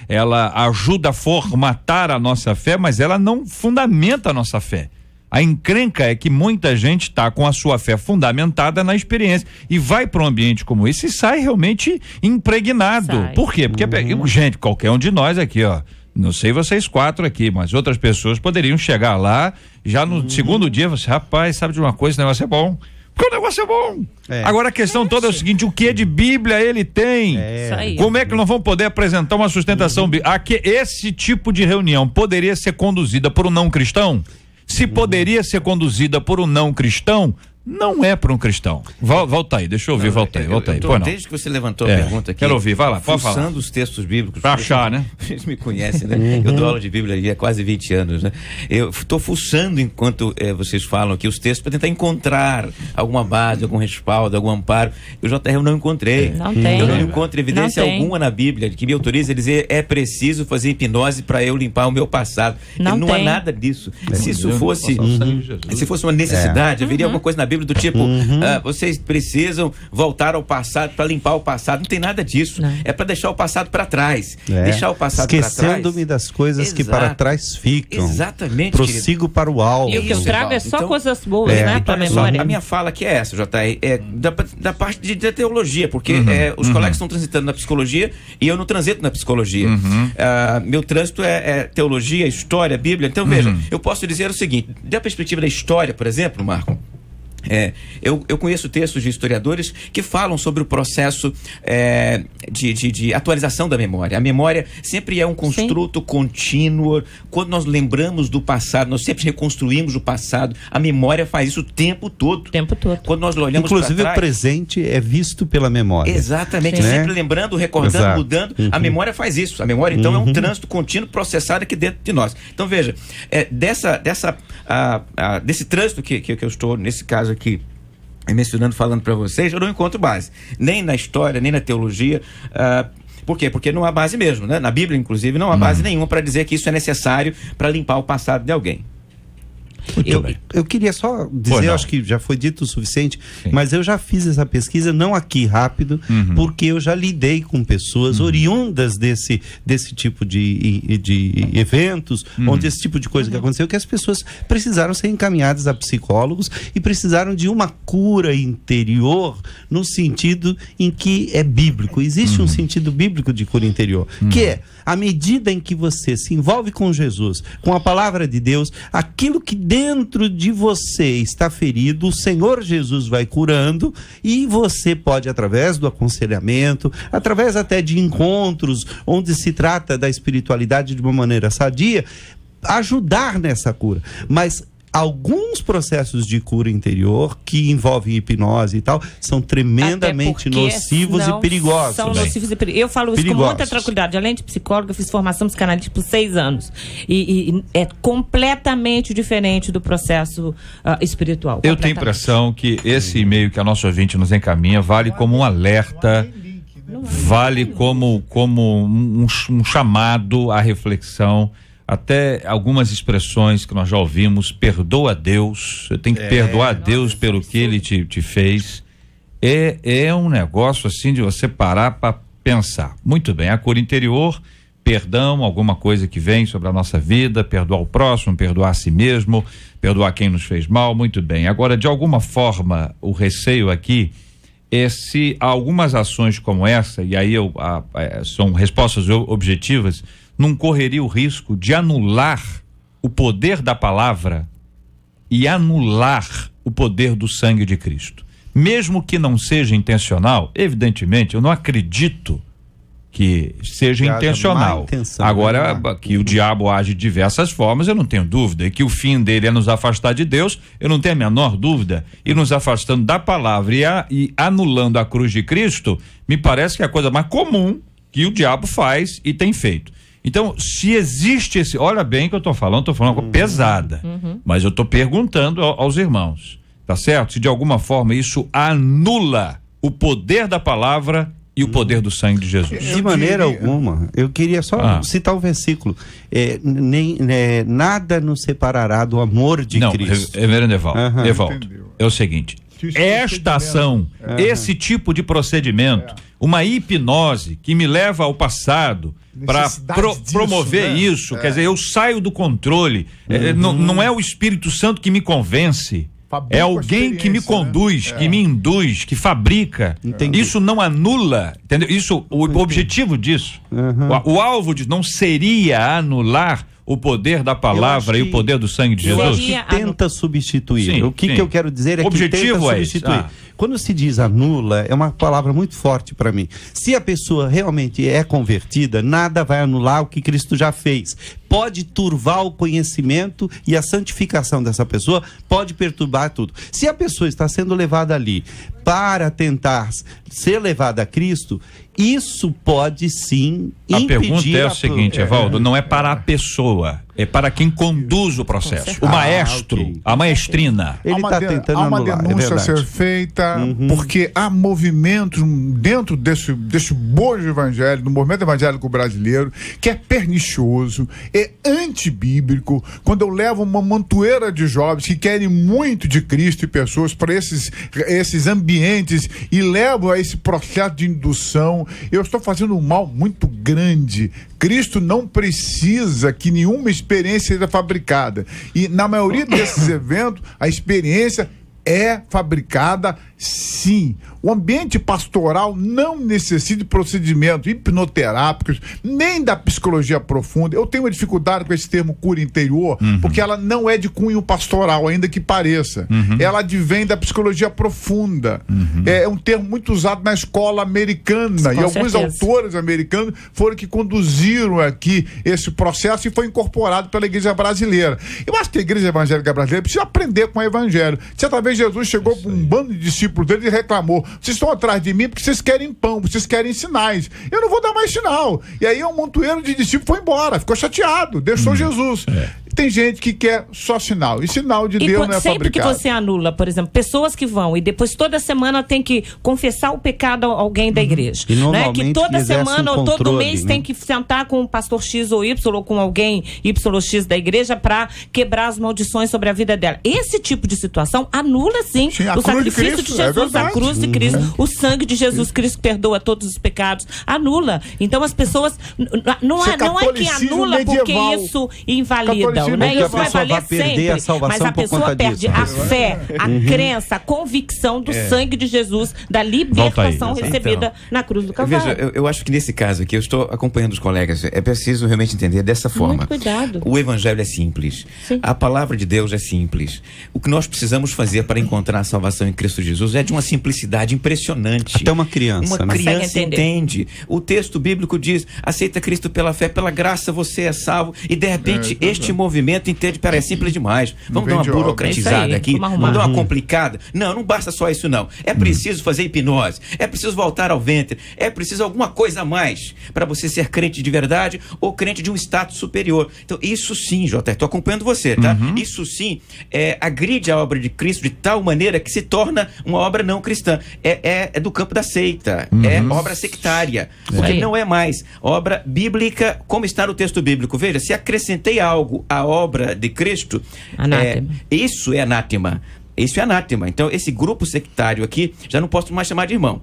ela ajuda a formatar a nossa fé, mas ela não fundamenta a nossa fé. A encrenca é que muita gente está com a sua fé fundamentada na experiência e vai para um ambiente como esse e sai realmente impregnado. Sai. Por quê? Porque, gente, qualquer um de nós aqui, ó, não sei vocês 4 aqui, mas outras pessoas poderiam chegar lá, já no segundo dia, você, rapaz, sabe de uma coisa, esse negócio é bom. Porque o negócio é bom. Agora a questão toda é o seguinte, o que de Bíblia ele tem? Isso aí. Como é que nós vamos poder apresentar uma sustentação bíblica? Esse tipo de reunião poderia ser conduzida por um não cristão? Se poderia ser conduzida por um não cristão, não é para um cristão. Volta aí, deixa eu ouvir, volta aí. Pô, não. Desde que você levantou a pergunta aqui. Quero ouvir, vai lá, pode falar. Fuçando os textos bíblicos. Pra achar, né? Vocês me conhecem, né? Eu dou aula de Bíblia há quase 20 anos, né? Eu estou fuçando enquanto vocês falam aqui os textos para tentar encontrar alguma base, algum respaldo, algum amparo. O JR eu não encontrei. Não tem. Eu não encontro evidência Não tem. alguma na Bíblia que me autorize a dizer é preciso fazer hipnose para eu limpar o meu passado. Não há tem. nada disso. Se isso fosse... Se fosse uma É. necessidade, haveria alguma coisa na Bíblia do tipo, vocês precisam voltar ao passado para limpar o passado. Não tem nada disso. Não. É para deixar o passado para trás. Deixar o passado para trás. Esquecendo-me das coisas que para Exato. trás ficam. Exatamente, Prossigo para o alvo. E o que eu Isso, trago é Paulo. só Então, coisas boas, né, então, pra olha só, memória. a minha fala aqui é essa, JR, da parte da teologia, porque os colegas estão transitando na psicologia e eu não transito na psicologia. Meu trânsito é teologia, história, Bíblia. Então, veja, eu posso dizer o seguinte, da perspectiva da história, por exemplo, Marco, Eu conheço textos de historiadores que falam sobre o processo de atualização da memória. A memória sempre é um construto contínuo. Quando nós lembramos do passado, nós sempre reconstruímos o passado. A memória faz isso o tempo todo. O tempo todo. Quando nós olhamos inclusive para trás, o presente é visto pela memória. exatamente, Né? sempre lembrando, recordando, Exato. mudando. A memória faz isso. A memória, então, é um trânsito contínuo processado aqui dentro de nós. Então, veja, desse trânsito que eu estou, nesse caso aqui, mencionando, falando para vocês, eu não encontro base. Nem na história, nem na teologia. Por quê? Porque não há base mesmo, né? Na Bíblia, inclusive, não há base nenhuma para dizer que isso é necessário para limpar o passado de alguém. Eu queria só dizer, eu acho que já foi dito o suficiente, mas eu já fiz essa pesquisa, não aqui rápido, porque eu já lidei com pessoas oriundas desse tipo de eventos, onde esse tipo de coisa que aconteceu, que as pessoas precisaram ser encaminhadas a psicólogos e precisaram de uma cura interior, no sentido em que é bíblico. Existe um sentido bíblico de cura interior, que é, à medida em que você se envolve com Jesus, com a palavra de Deus, aquilo que dentro de você está ferido, o Senhor Jesus vai curando, e você pode, através do aconselhamento, através até de encontros onde se trata da espiritualidade de uma maneira sadia, ajudar nessa cura. Mas alguns processos de cura interior que envolvem hipnose e tal são tremendamente nocivos e perigosos. São nocivos e perigosos. Eu falo isso com muita tranquilidade. Além de psicóloga, eu fiz formação psicanalítica por 6 anos. E é completamente diferente do processo espiritual. Eu tenho a impressão que esse e-mail que a nossa ouvinte nos encaminha vale como um alerta, vale como um chamado à reflexão. Até algumas expressões que nós já ouvimos, perdoa a Deus, você tem que perdoar a Deus pelo que ele te fez. É um negócio assim de você parar para pensar. Muito bem, a cura interior, perdão, alguma coisa que vem sobre a nossa vida, perdoar o próximo, perdoar a si mesmo, perdoar quem nos fez mal, muito bem. Agora, de alguma forma, o receio aqui é se algumas ações como essa, e aí são respostas objetivas, não correria o risco de anular o poder da palavra e anular o poder do sangue de Cristo. Mesmo que não seja intencional, evidentemente, eu não acredito que seja intencional. Agora, que o diabo age de diversas formas, eu não tenho dúvida. E que o fim dele é nos afastar de Deus, eu não tenho a menor dúvida. E nos afastando da palavra e anulando a cruz de Cristo, me parece que é a coisa mais comum que o diabo faz e tem feito. Então, se existe esse... Olha bem que eu estou falando uma coisa pesada, mas eu estou perguntando aos irmãos, tá certo? Se de alguma forma isso anula o poder da palavra e o poder do sangue de Jesus. De maneira alguma. Eu queria só citar o versículo. Nada nos separará do amor de Cristo. Reverendo Evaldo, é o seguinte... Esta ação, esse tipo de procedimento, uma hipnose que me leva ao passado para promover isso, quer dizer, eu saio do controle, não é o Espírito Santo que me convence, é alguém que me conduz, que me induz, que fabrica. Isso não anula, entendeu? Isso, o objetivo disso, o alvo disso não seria anular o poder da palavra e o poder do sangue de Jesus? Que tenta substituir. Sim, o que eu quero dizer é que tenta substituir. Quando se diz anula, é uma palavra muito forte para mim. Se a pessoa realmente é convertida, nada vai anular o que Cristo já fez. Pode turvar o conhecimento e a santificação dessa pessoa, pode perturbar tudo. Se a pessoa está sendo levada ali para tentar ser levada a Cristo, isso pode sim impedir... A pergunta é o seguinte, Evaldo, não é para a pessoa, é para quem conduz o processo. O maestro, a maestrina. Ele está tentando anular. Há uma denúncia a ser feita, porque há movimentos dentro desse bojo evangélico, do movimento evangélico brasileiro, que é pernicioso, é antibíblico. Quando eu levo uma montoeira de jovens que querem muito de Cristo e pessoas para esses ambientes e levo a esse processo de indução, eu estou fazendo um mal muito grande. Cristo não precisa que nenhuma experiência seja fabricada. E na maioria desses eventos, a experiência é fabricada Sim, o ambiente pastoral não necessita de procedimentos hipnoterápicos, nem da psicologia profunda. Eu tenho uma dificuldade com esse termo cura interior, porque ela não é de cunho pastoral, ainda que pareça. Ela advém da psicologia profunda. É um termo muito usado na escola americana, e alguns autores americanos foram que conduziram aqui esse processo e foi incorporado pela igreja brasileira. Eu acho que a igreja evangélica brasileira precisa aprender com o evangelho. Certa vez Jesus chegou para um bando de discípulos dele e reclamou: vocês estão atrás de mim porque vocês querem pão, vocês querem sinais. Eu não vou dar mais sinal. E aí um montoeiro de discípulos foi embora, ficou chateado, deixou Jesus. Tem gente que quer só sinal, e sinal de Deus não é sempre fabricado. Que você anula, por exemplo, pessoas que vão e depois toda semana tem que confessar o pecado a alguém da igreja, E né? normalmente Que toda exerce semana ou todo controle, mês né? tem que sentar com o pastor X ou Y ou com alguém YX da igreja para quebrar as maldições sobre a vida dela. Esse tipo de situação anula sim, Sim, a o cruz de sacrifício Cristo, de é Jesus, a verdade. cruz de Cristo, o sangue de Jesus Cristo que perdoa todos os pecados, anula. Então as pessoas não Isso é é que catolicismo anula porque medieval. isso invalida, Catolicismo né? medieval. Isso vai A pessoa valer vai perder sempre, a salvação mas a por pessoa conta perde disso. a fé, a crença, a convicção do sangue de Jesus, da libertação Volta aí. recebida na cruz do Calvário. Veja, eu acho que nesse caso aqui, eu estou acompanhando os colegas, é preciso realmente entender dessa forma. Muito cuidado. O evangelho é simples. Sim. A palavra de Deus é simples. O que nós precisamos fazer para encontrar a salvação em Cristo Jesus é de uma simplicidade impressionante. Até uma criança, Uma né? criança Consegue entender. entende. O texto bíblico diz: aceita Cristo pela fé, pela graça você é salvo. E de repente este movimento entende, pera, é simples demais. Vamos dar uma vem de obra. burocratizada É isso aí, aqui, vamos arrumar. vamos dar uma complicada. Não basta só isso não. É preciso fazer hipnose, é preciso voltar ao ventre, é preciso alguma coisa a mais para você ser crente de verdade ou crente de um status superior. Então isso sim, Jota, estou acompanhando você, tá? Isso sim agride a obra de Cristo de tal maneira que se torna uma obra não cristã. É do campo da seita, é obra sectária, porque Aí. não é mais obra bíblica como está no texto bíblico. Veja, se acrescentei algo à obra de Cristo, Anátema. isso é anátema. Isso é anátema. Então, esse grupo sectário aqui, já não posso mais chamar de irmão.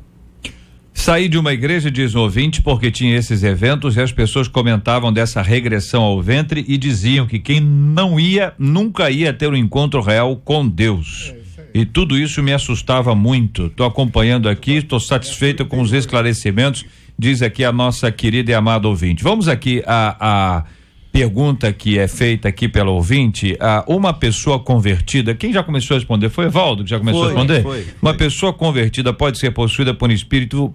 Saí de uma igreja, diz o ouvinte, porque tinha esses eventos e as pessoas comentavam dessa regressão ao ventre e diziam que quem não ia, nunca ia ter um encontro real com Deus. E tudo isso me assustava muito. Estou acompanhando aqui, estou satisfeito com os esclarecimentos, diz aqui a nossa querida e amada ouvinte. Vamos aqui a pergunta que é feita aqui pela ouvinte. Uma pessoa convertida, quem já começou a responder? Foi Evaldo que já começou a responder? Foi. Uma pessoa convertida pode ser possuída por um espírito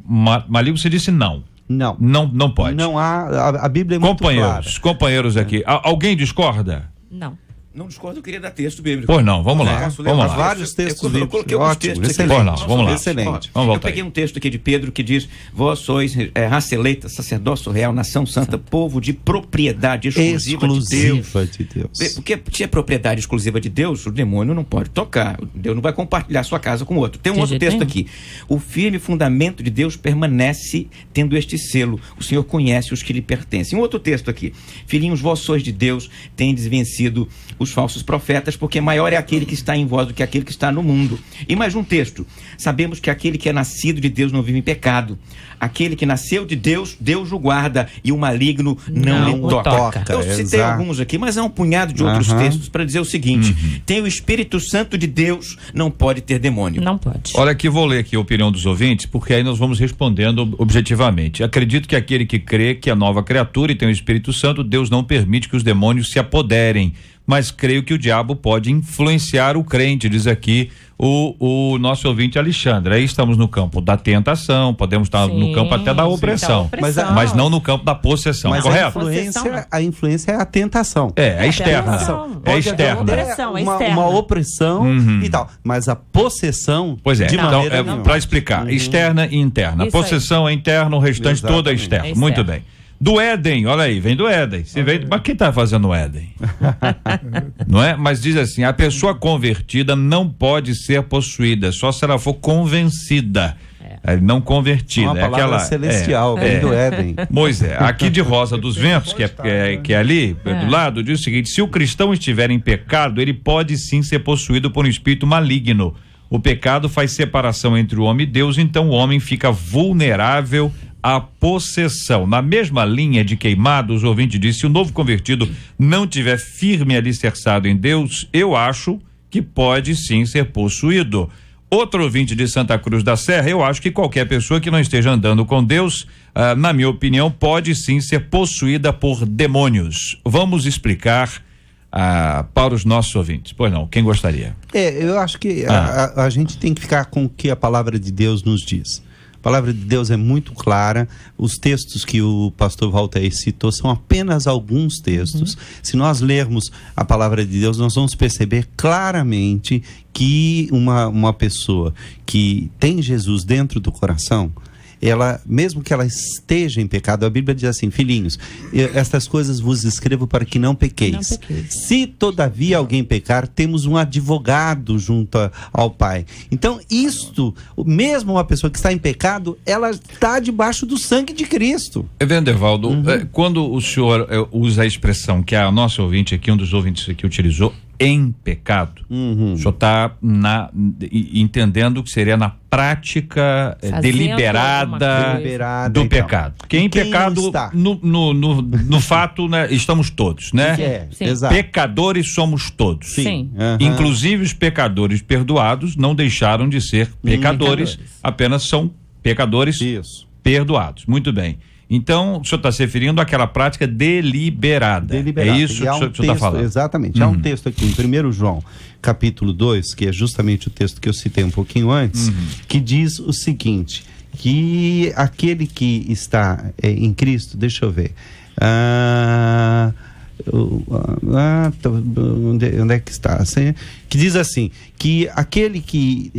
maligno? Você disse não. Não pode. Não há, a Bíblia é muito clara. Companheiros aqui, alguém discorda? Não. Não discordo, eu queria dar texto bíblico. Pois não, vamos lá. Posso ler Vamos mais lá. Vários textos Eu bíblicos. coloquei alguns Ótimo, textos aqui. Pois não, vamos lá. Excelente. Vamos Eu voltar peguei aí. um texto aqui de Pedro que diz: vós sois raça eleita, sacerdócio real, nação santa, povo de propriedade exclusiva de Deus. De Deus. Porque se é propriedade exclusiva de Deus, o demônio não pode tocar. Deus não vai compartilhar sua casa com outro. Tem um De outro jeito texto nenhum. aqui. O firme fundamento de Deus permanece tendo este selo. O Senhor conhece os que lhe pertencem. Um outro texto aqui. Filhinhos, vós sois de Deus, tendes vencido os falsos profetas, porque maior é aquele que está em vós do que aquele que está no mundo. E mais um texto. Sabemos que aquele que é nascido de Deus não vive em pecado. Aquele que nasceu de Deus, Deus o guarda e o maligno não lhe o toca. toca. Eu citei Exato. alguns aqui, mas há um punhado de outros textos para dizer o seguinte: tem o Espírito Santo de Deus, não pode ter demônio. Não pode. Olha aqui, vou ler aqui a opinião dos ouvintes, porque aí nós vamos respondendo objetivamente. Acredito que aquele que crê que é nova criatura e tem o Espírito Santo, Deus não permite que os demônios se apoderem. Mas creio que o diabo pode influenciar o crente, diz aqui o nosso ouvinte Alexandre. Aí estamos no campo da tentação, podemos estar Sim, no campo até da sim, opressão, da opressão. mas não no campo da possessão, Mas correto? a influência é a tentação. É externa. Tentação. É Pode haver externa. até Opressão, é uma externa. opressão e tal. Mas a possessão, Pois é, de então, maneira nenhuma. para explicar, externa e interna. Isso aí. Possessão é interna, o restante toda é Exatamente. externa. É externa. Muito bem. Do Éden, olha aí, vem do Éden. Se vem, mas quem tá fazendo o Éden? Não é? Mas diz assim: a pessoa convertida não pode ser possuída, só se ela for convencida. Não convertida. Uma palavra aquela celestial, vem do Éden. Moisés, aqui de Rosa dos Ventos, que é ali, do lado, diz o seguinte: se o cristão estiver em pecado, ele pode sim ser possuído por um espírito maligno. O pecado faz separação entre o homem e Deus, então o homem fica vulnerável à possessão. Na mesma linha de Queimados, o ouvinte disse: se o novo convertido não tiver firme alicerçado em Deus, eu acho que pode sim ser possuído. Outro ouvinte de Santa Cruz da Serra, eu acho que qualquer pessoa que não esteja andando com Deus, na minha opinião, pode sim ser possuída por demônios. Vamos explicar para os nossos ouvintes. Pois não, quem gostaria? Eu acho que a gente tem que ficar com o que a palavra de Deus nos diz. A palavra de Deus é muito clara. Os textos que o pastor Walter citou são apenas alguns textos. Se nós lermos a palavra de Deus, nós vamos perceber claramente que uma pessoa que tem Jesus dentro do coração, ela, mesmo que ela esteja em pecado, a Bíblia diz assim: filhinhos, estas coisas vos escrevo para que não pequeis. Se todavia alguém pecar, temos um advogado junto ao Pai. Então, isto, mesmo uma pessoa que está em pecado, ela está debaixo do sangue de Cristo. Evandervaldo, quando o senhor usa a expressão que a nossa ouvinte aqui, um dos ouvintes aqui utilizou, em pecado, o senhor está entendendo que seria na prática deliberada do então, pecado. Porque em pecado, no fato, né, estamos todos, né? Exato. Pecadores somos todos. Sim. Inclusive os pecadores perdoados não deixaram de ser pecadores, apenas são pecadores perdoados. Muito bem. Então, o senhor está se referindo àquela prática deliberada. É isso que o senhor está falando? Exatamente. Há um texto aqui em 1 João, capítulo 2, que é justamente o texto que eu citei um pouquinho antes, que diz o seguinte, que aquele que está em Cristo, deixa eu ver, onde é que está? Que diz assim, que aquele que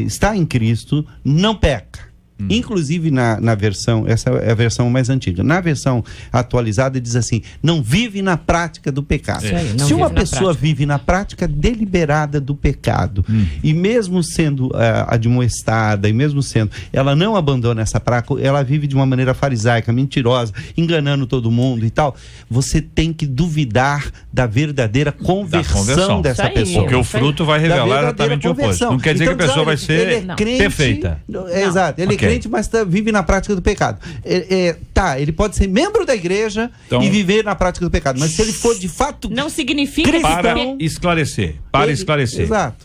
está em Cristo não peca. Inclusive na versão, essa é a versão mais antiga, na versão atualizada diz assim: não vive na prática do pecado. Se uma pessoa vive na prática deliberada do pecado, e mesmo sendo admoestada, e mesmo sendo, ela não abandona essa prática, ela vive de uma maneira farisaica, mentirosa, enganando todo mundo e tal, você tem que duvidar da verdadeira conversão dessa pessoa. Porque o fruto vai revelar exatamente o oposto. Não quer dizer que a pessoa vai ser perfeita. Exato, ele é crente, mas vive na prática do pecado. Ele pode ser membro da igreja e viver na prática do pecado, mas se ele for de fato não significa cristão, para esclarecer. Exato.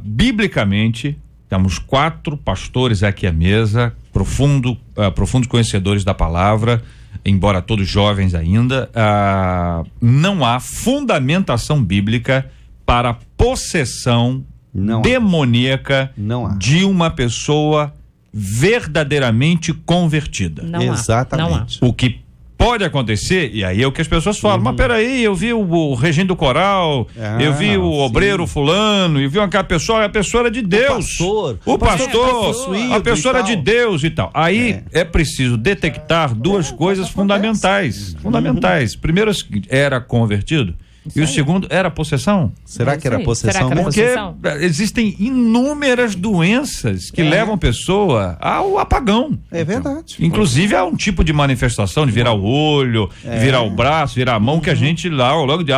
Biblicamente, temos 4 pastores aqui à mesa, profundos conhecedores da palavra, embora todos jovens ainda, não há fundamentação bíblica para possessão demoníaca de uma pessoa verdadeiramente convertida. Exatamente. O que pode acontecer, e aí é o que as pessoas falam, mas peraí, eu vi o regente do coral, eu vi o obreiro fulano, eu vi aquela pessoa, a pessoa era de Deus. O pastor, a pessoa era de Deus e tal. Aí é preciso detectar duas coisas fundamentais. Primeiro, era convertido. E o segundo, era possessão? Será que era possessão? Porque existem inúmeras doenças que levam a pessoa ao apagão. É verdade. Inclusive há um tipo de manifestação de virar o olho, virar o braço, virar a mão, que a gente lá logo diz,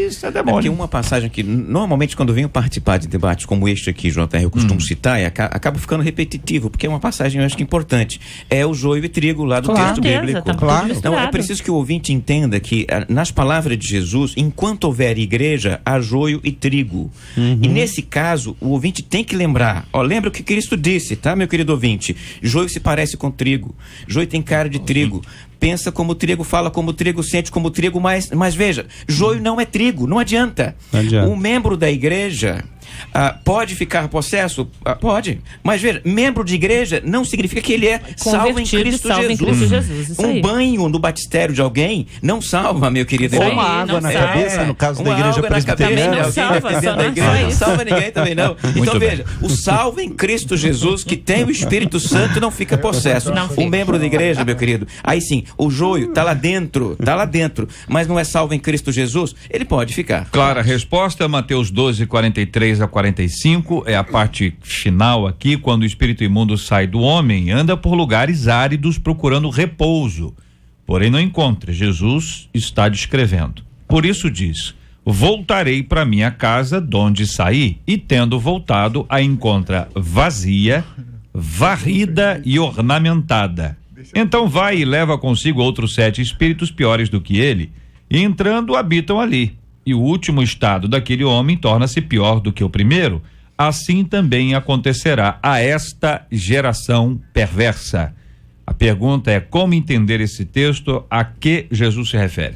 isso é demônio. Aqui uma passagem que normalmente quando venho participar de debates como este aqui, JR, eu costumo citar e acaba ficando repetitivo, porque é uma passagem eu acho que importante. É o joio e trigo lá do texto bíblico. Então é preciso que o ouvinte entenda que nas palavras de Jesus, enquanto houver igreja, há joio e trigo. E nesse caso, o ouvinte tem que lembrar, lembra o que Cristo disse, tá, meu querido ouvinte? Joio se parece com trigo, joio tem cara de trigo, pensa como trigo, fala como trigo, sente como trigo, mas veja, joio não é trigo, não adianta. Um membro da igreja pode ficar possesso? Pode. Mas veja, membro de igreja não significa que ele é salvo em Cristo Jesus. Um banho no batistério de alguém não salva, meu querido. Ou uma água na cabeça, no caso da igreja presbiteriana. Não salva ninguém também não. Então veja, o salvo em Cristo Jesus, que tem o Espírito Santo, não fica possesso. Um membro da igreja, meu querido, aí sim, o joio tá lá dentro, mas não é salvo em Cristo Jesus, ele pode ficar. Clara resposta, Mateus 12, 43 a 45, é a parte final aqui, quando o espírito imundo sai do homem, anda por lugares áridos procurando repouso, porém não encontra. Jesus está descrevendo. Por isso diz: voltarei para minha casa donde saí, e tendo voltado a encontra vazia, varrida e ornamentada. Então vai e leva consigo outros 7 espíritos piores do que ele, e entrando habitam ali. E o último estado daquele homem torna-se pior do que o primeiro. assim também acontecerá a esta geração perversa. A pergunta é como entender esse texto, a que Jesus se refere?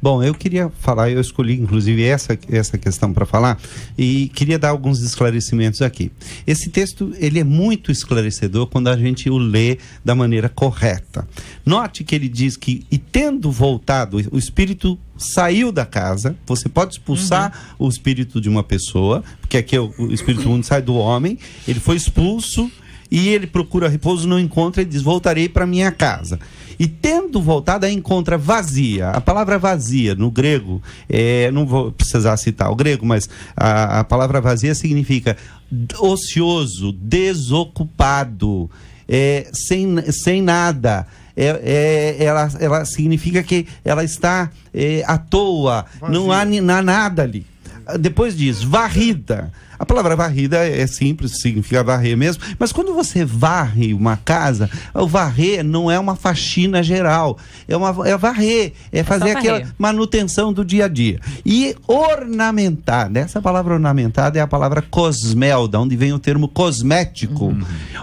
Bom, eu queria falar, eu escolhi inclusive essa questão para falar e queria dar alguns esclarecimentos aqui. Esse texto, ele é muito esclarecedor quando a gente o lê da maneira correta. Note que ele diz que, e tendo voltado, o espírito saiu da casa. Você pode expulsar o espírito de uma pessoa, porque aqui o espírito mundo sai do homem, ele foi expulso e ele procura repouso, não encontra e diz: voltarei para minha casa. E tendo voltado, a encontra vazia. A palavra vazia no grego, não vou precisar citar o grego, mas a palavra vazia significa ocioso, desocupado, sem nada. Ela significa que ela está à toa, não há nada ali. Depois diz varrida. A palavra varrida é simples, significa varrer mesmo, mas quando você varre uma casa, o varrer não é uma faxina geral, é varrer, é fazer aquela manutenção do dia a dia. E ornamentar, essa palavra ornamentada é a palavra cosmel, da onde vem o termo cosmético,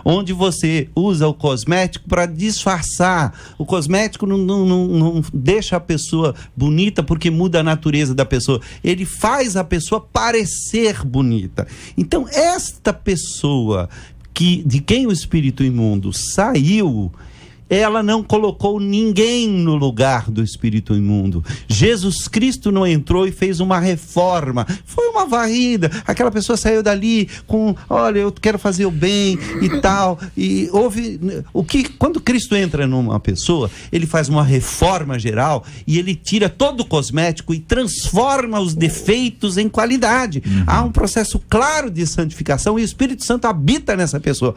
onde você usa o cosmético para disfarçar. O cosmético não deixa a pessoa bonita porque muda a natureza da pessoa, ele faz a pessoa parecer bonita. Então, esta pessoa de quem o espírito imundo saiu, ela não colocou ninguém no lugar do espírito imundo. Jesus Cristo não entrou e fez uma reforma. Foi uma varrida. Aquela pessoa saiu dali com: olha, eu quero fazer o bem e tal. E quando Cristo entra numa pessoa, ele faz uma reforma geral e ele tira todo o cosmético e transforma os defeitos em qualidade. Há um processo claro de santificação e o Espírito Santo habita nessa pessoa.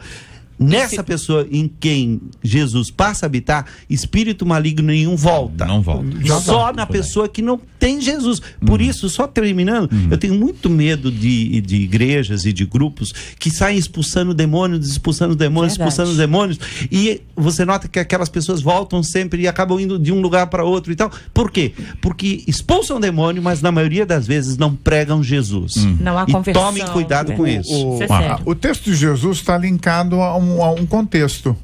Nessa pessoa em quem Jesus passa a habitar, espírito maligno nenhum volta. Não volta. Só na pessoa que não tem Jesus. Por isso, só terminando, eu tenho muito medo de igrejas e de grupos que saem expulsando demônios, expulsando demônios, e você nota que aquelas pessoas voltam sempre e acabam indo de um lugar para outro e tal. Por quê? Porque expulsam demônio, mas na maioria das vezes não pregam Jesus. Não há e conversão. tomem cuidado com isso. O texto de Jesus está linkado a um contexto.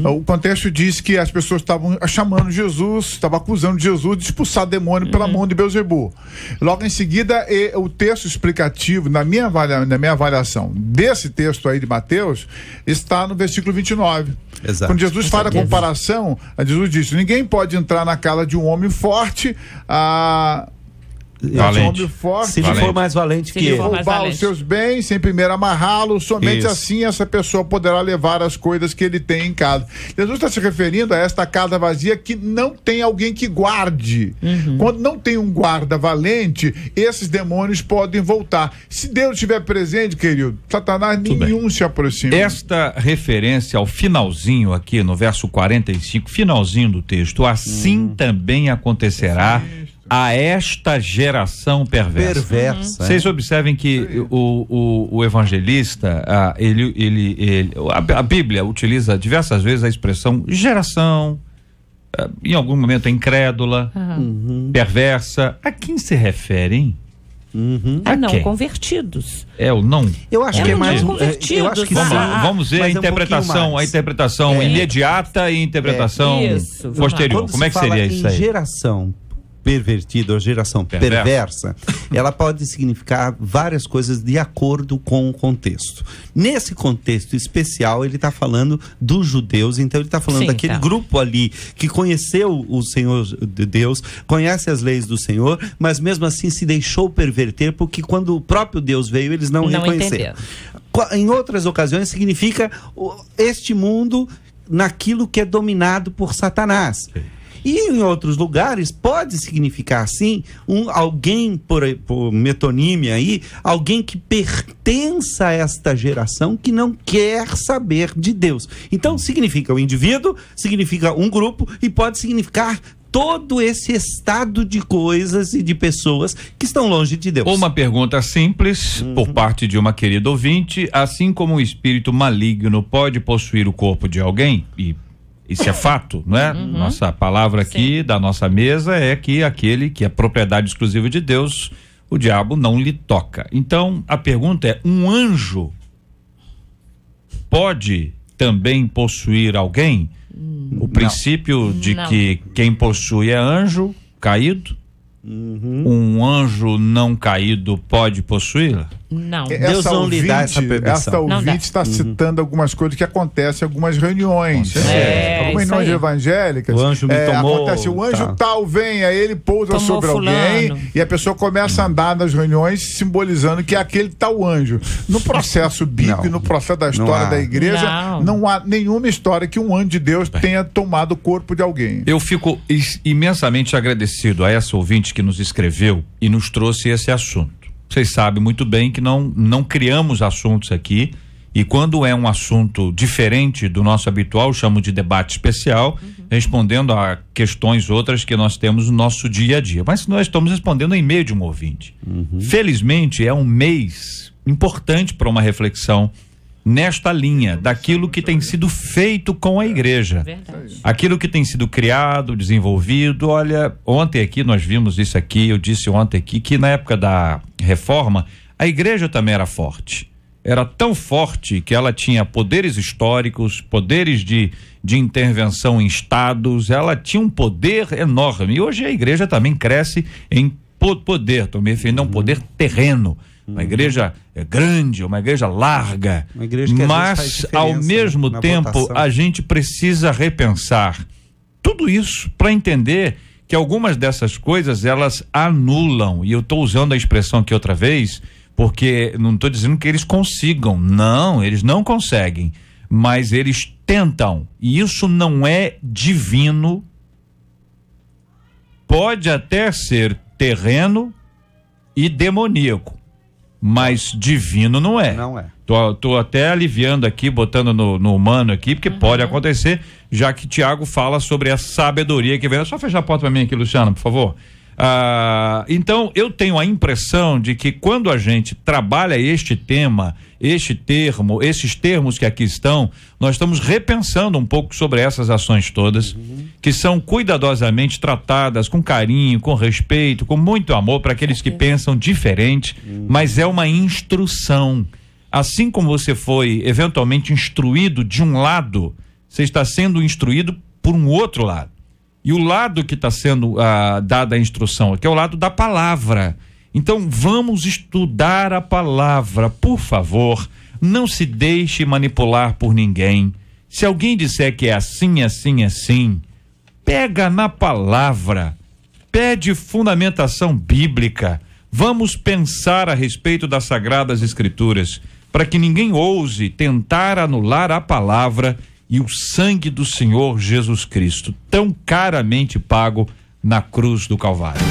O contexto diz que as pessoas estavam chamando Jesus, estavam acusando Jesus de expulsar demônio pela mão de Beelzebu. Logo em seguida, o texto explicativo, na minha avaliação desse texto aí de Mateus, está no versículo 29. Exato. Quando Jesus faz a comparação, Jesus diz: ninguém pode entrar na casa de um homem forte valente. Se ele for mais valente que ele. Roubar os seus bens sem primeiro amarrá-lo, somente assim essa pessoa poderá levar as coisas que ele tem em casa. Jesus está se referindo a esta casa vazia que não tem alguém que guarde. Quando não tem um guarda valente, esses demônios podem voltar. Se Deus estiver presente, querido, Satanás nenhum se aproxima. Esta referência ao finalzinho aqui no verso 45, finalzinho do texto: assim também acontecerá a esta geração perversa. Vocês observem que o evangelista, a Bíblia utiliza diversas vezes a expressão geração, em algum momento incrédula, perversa. A quem se refere, hein? Não convertidos. Eu acho que é mais eu acho que vamos ver a interpretação imediata e a interpretação posterior. Como é que seria isso aí? Geração pervertida ou geração perversa, ela pode significar várias coisas de acordo com o contexto. Nesse contexto especial, ele está falando dos judeus, então ele está falando daquele grupo ali que conheceu o Senhor de Deus, conhece as leis do Senhor, mas mesmo assim se deixou perverter, porque quando o próprio Deus veio, eles não reconheceram. Em outras ocasiões, significa este mundo naquilo que é dominado por Satanás. E em outros lugares pode significar assim alguém por metonímia aí, alguém que pertença a esta geração que não quer saber de Deus. Então significa o indivíduo, significa um grupo e pode significar todo esse estado de coisas e de pessoas que estão longe de Deus. Uma pergunta simples por parte de uma querida ouvinte: assim como o espírito maligno pode possuir o corpo de alguém, e isso é fato, não é? Nossa palavra aqui da nossa mesa é que aquele que é propriedade exclusiva de Deus, o diabo não lhe toca. Então, a pergunta é: um anjo pode também possuir alguém? O princípio de que quem possui é anjo caído. Um anjo não caído pode possuí-la? Não. Deus não lhe dá essa permissão. Essa ouvinte está citando algumas coisas que acontecem em algumas reuniões. Algumas isso reuniões aí. evangélicas. O anjo me tomou, Acontece, o anjo tá. tal vem, aí ele pousa Tomou sobre alguém fulano. e a pessoa começa a andar nas reuniões simbolizando que é aquele tal anjo. No processo bíblico Não. e no processo da Não história há. da igreja, Não. não há nenhuma história que um anjo de Deus tenha tomado o corpo de alguém. Eu fico imensamente agradecido a essa ouvinte que nos escreveu e nos trouxe esse assunto. Vocês sabem muito bem que não criamos assuntos aqui, e quando é um assunto diferente do nosso habitual, chamo de debate especial, respondendo a questões outras que nós temos no nosso dia a dia. Mas nós estamos respondendo em meio de um ouvinte. Felizmente é um mês importante para uma reflexão nesta linha daquilo que tem sido feito com a igreja. Verdade. Aquilo que tem sido criado, desenvolvido. Olha, ontem aqui nós vimos isso aqui, eu disse ontem aqui que na época da reforma a igreja também era forte. Era tão forte que ela tinha poderes históricos, poderes de intervenção em estados, ela tinha um poder enorme. E hoje a igreja também cresce em poder, estou me referindo a um poder terreno. Uma igreja grande, uma igreja larga, Uma igreja que às vezes faz mas diferença, ao mesmo na tempo votação. a gente precisa repensar tudo isso para entender que algumas dessas coisas elas anulam, e eu estou usando a expressão aqui outra vez, porque não estou dizendo que eles consigam, não, eles não conseguem, mas eles tentam, e isso não é divino. Pode até ser terreno e demoníaco, mas divino não é. Não é. Tô até aliviando aqui, botando no humano aqui, porque pode acontecer, já que Tiago fala sobre a sabedoria que vem. É só fechar a porta para mim aqui, Luciano, por favor. Então, eu tenho a impressão de que quando a gente trabalha este tema, esses termos que aqui estão, nós estamos repensando um pouco sobre essas ações todas, que são cuidadosamente tratadas com carinho, com respeito, com muito amor para aqueles que pensam diferente, mas é uma instrução. Assim como você foi eventualmente instruído de um lado, você está sendo instruído por um outro lado. E o lado que está sendo dada a instrução aqui é o lado da palavra. Então vamos estudar a palavra, por favor. Não se deixe manipular por ninguém. Se alguém disser que é assim, assim, assim, pega na palavra, pede fundamentação bíblica. Vamos pensar a respeito das Sagradas Escrituras, para que ninguém ouse tentar anular a palavra e o sangue do Senhor Jesus Cristo, tão caramente pago na cruz do Calvário. E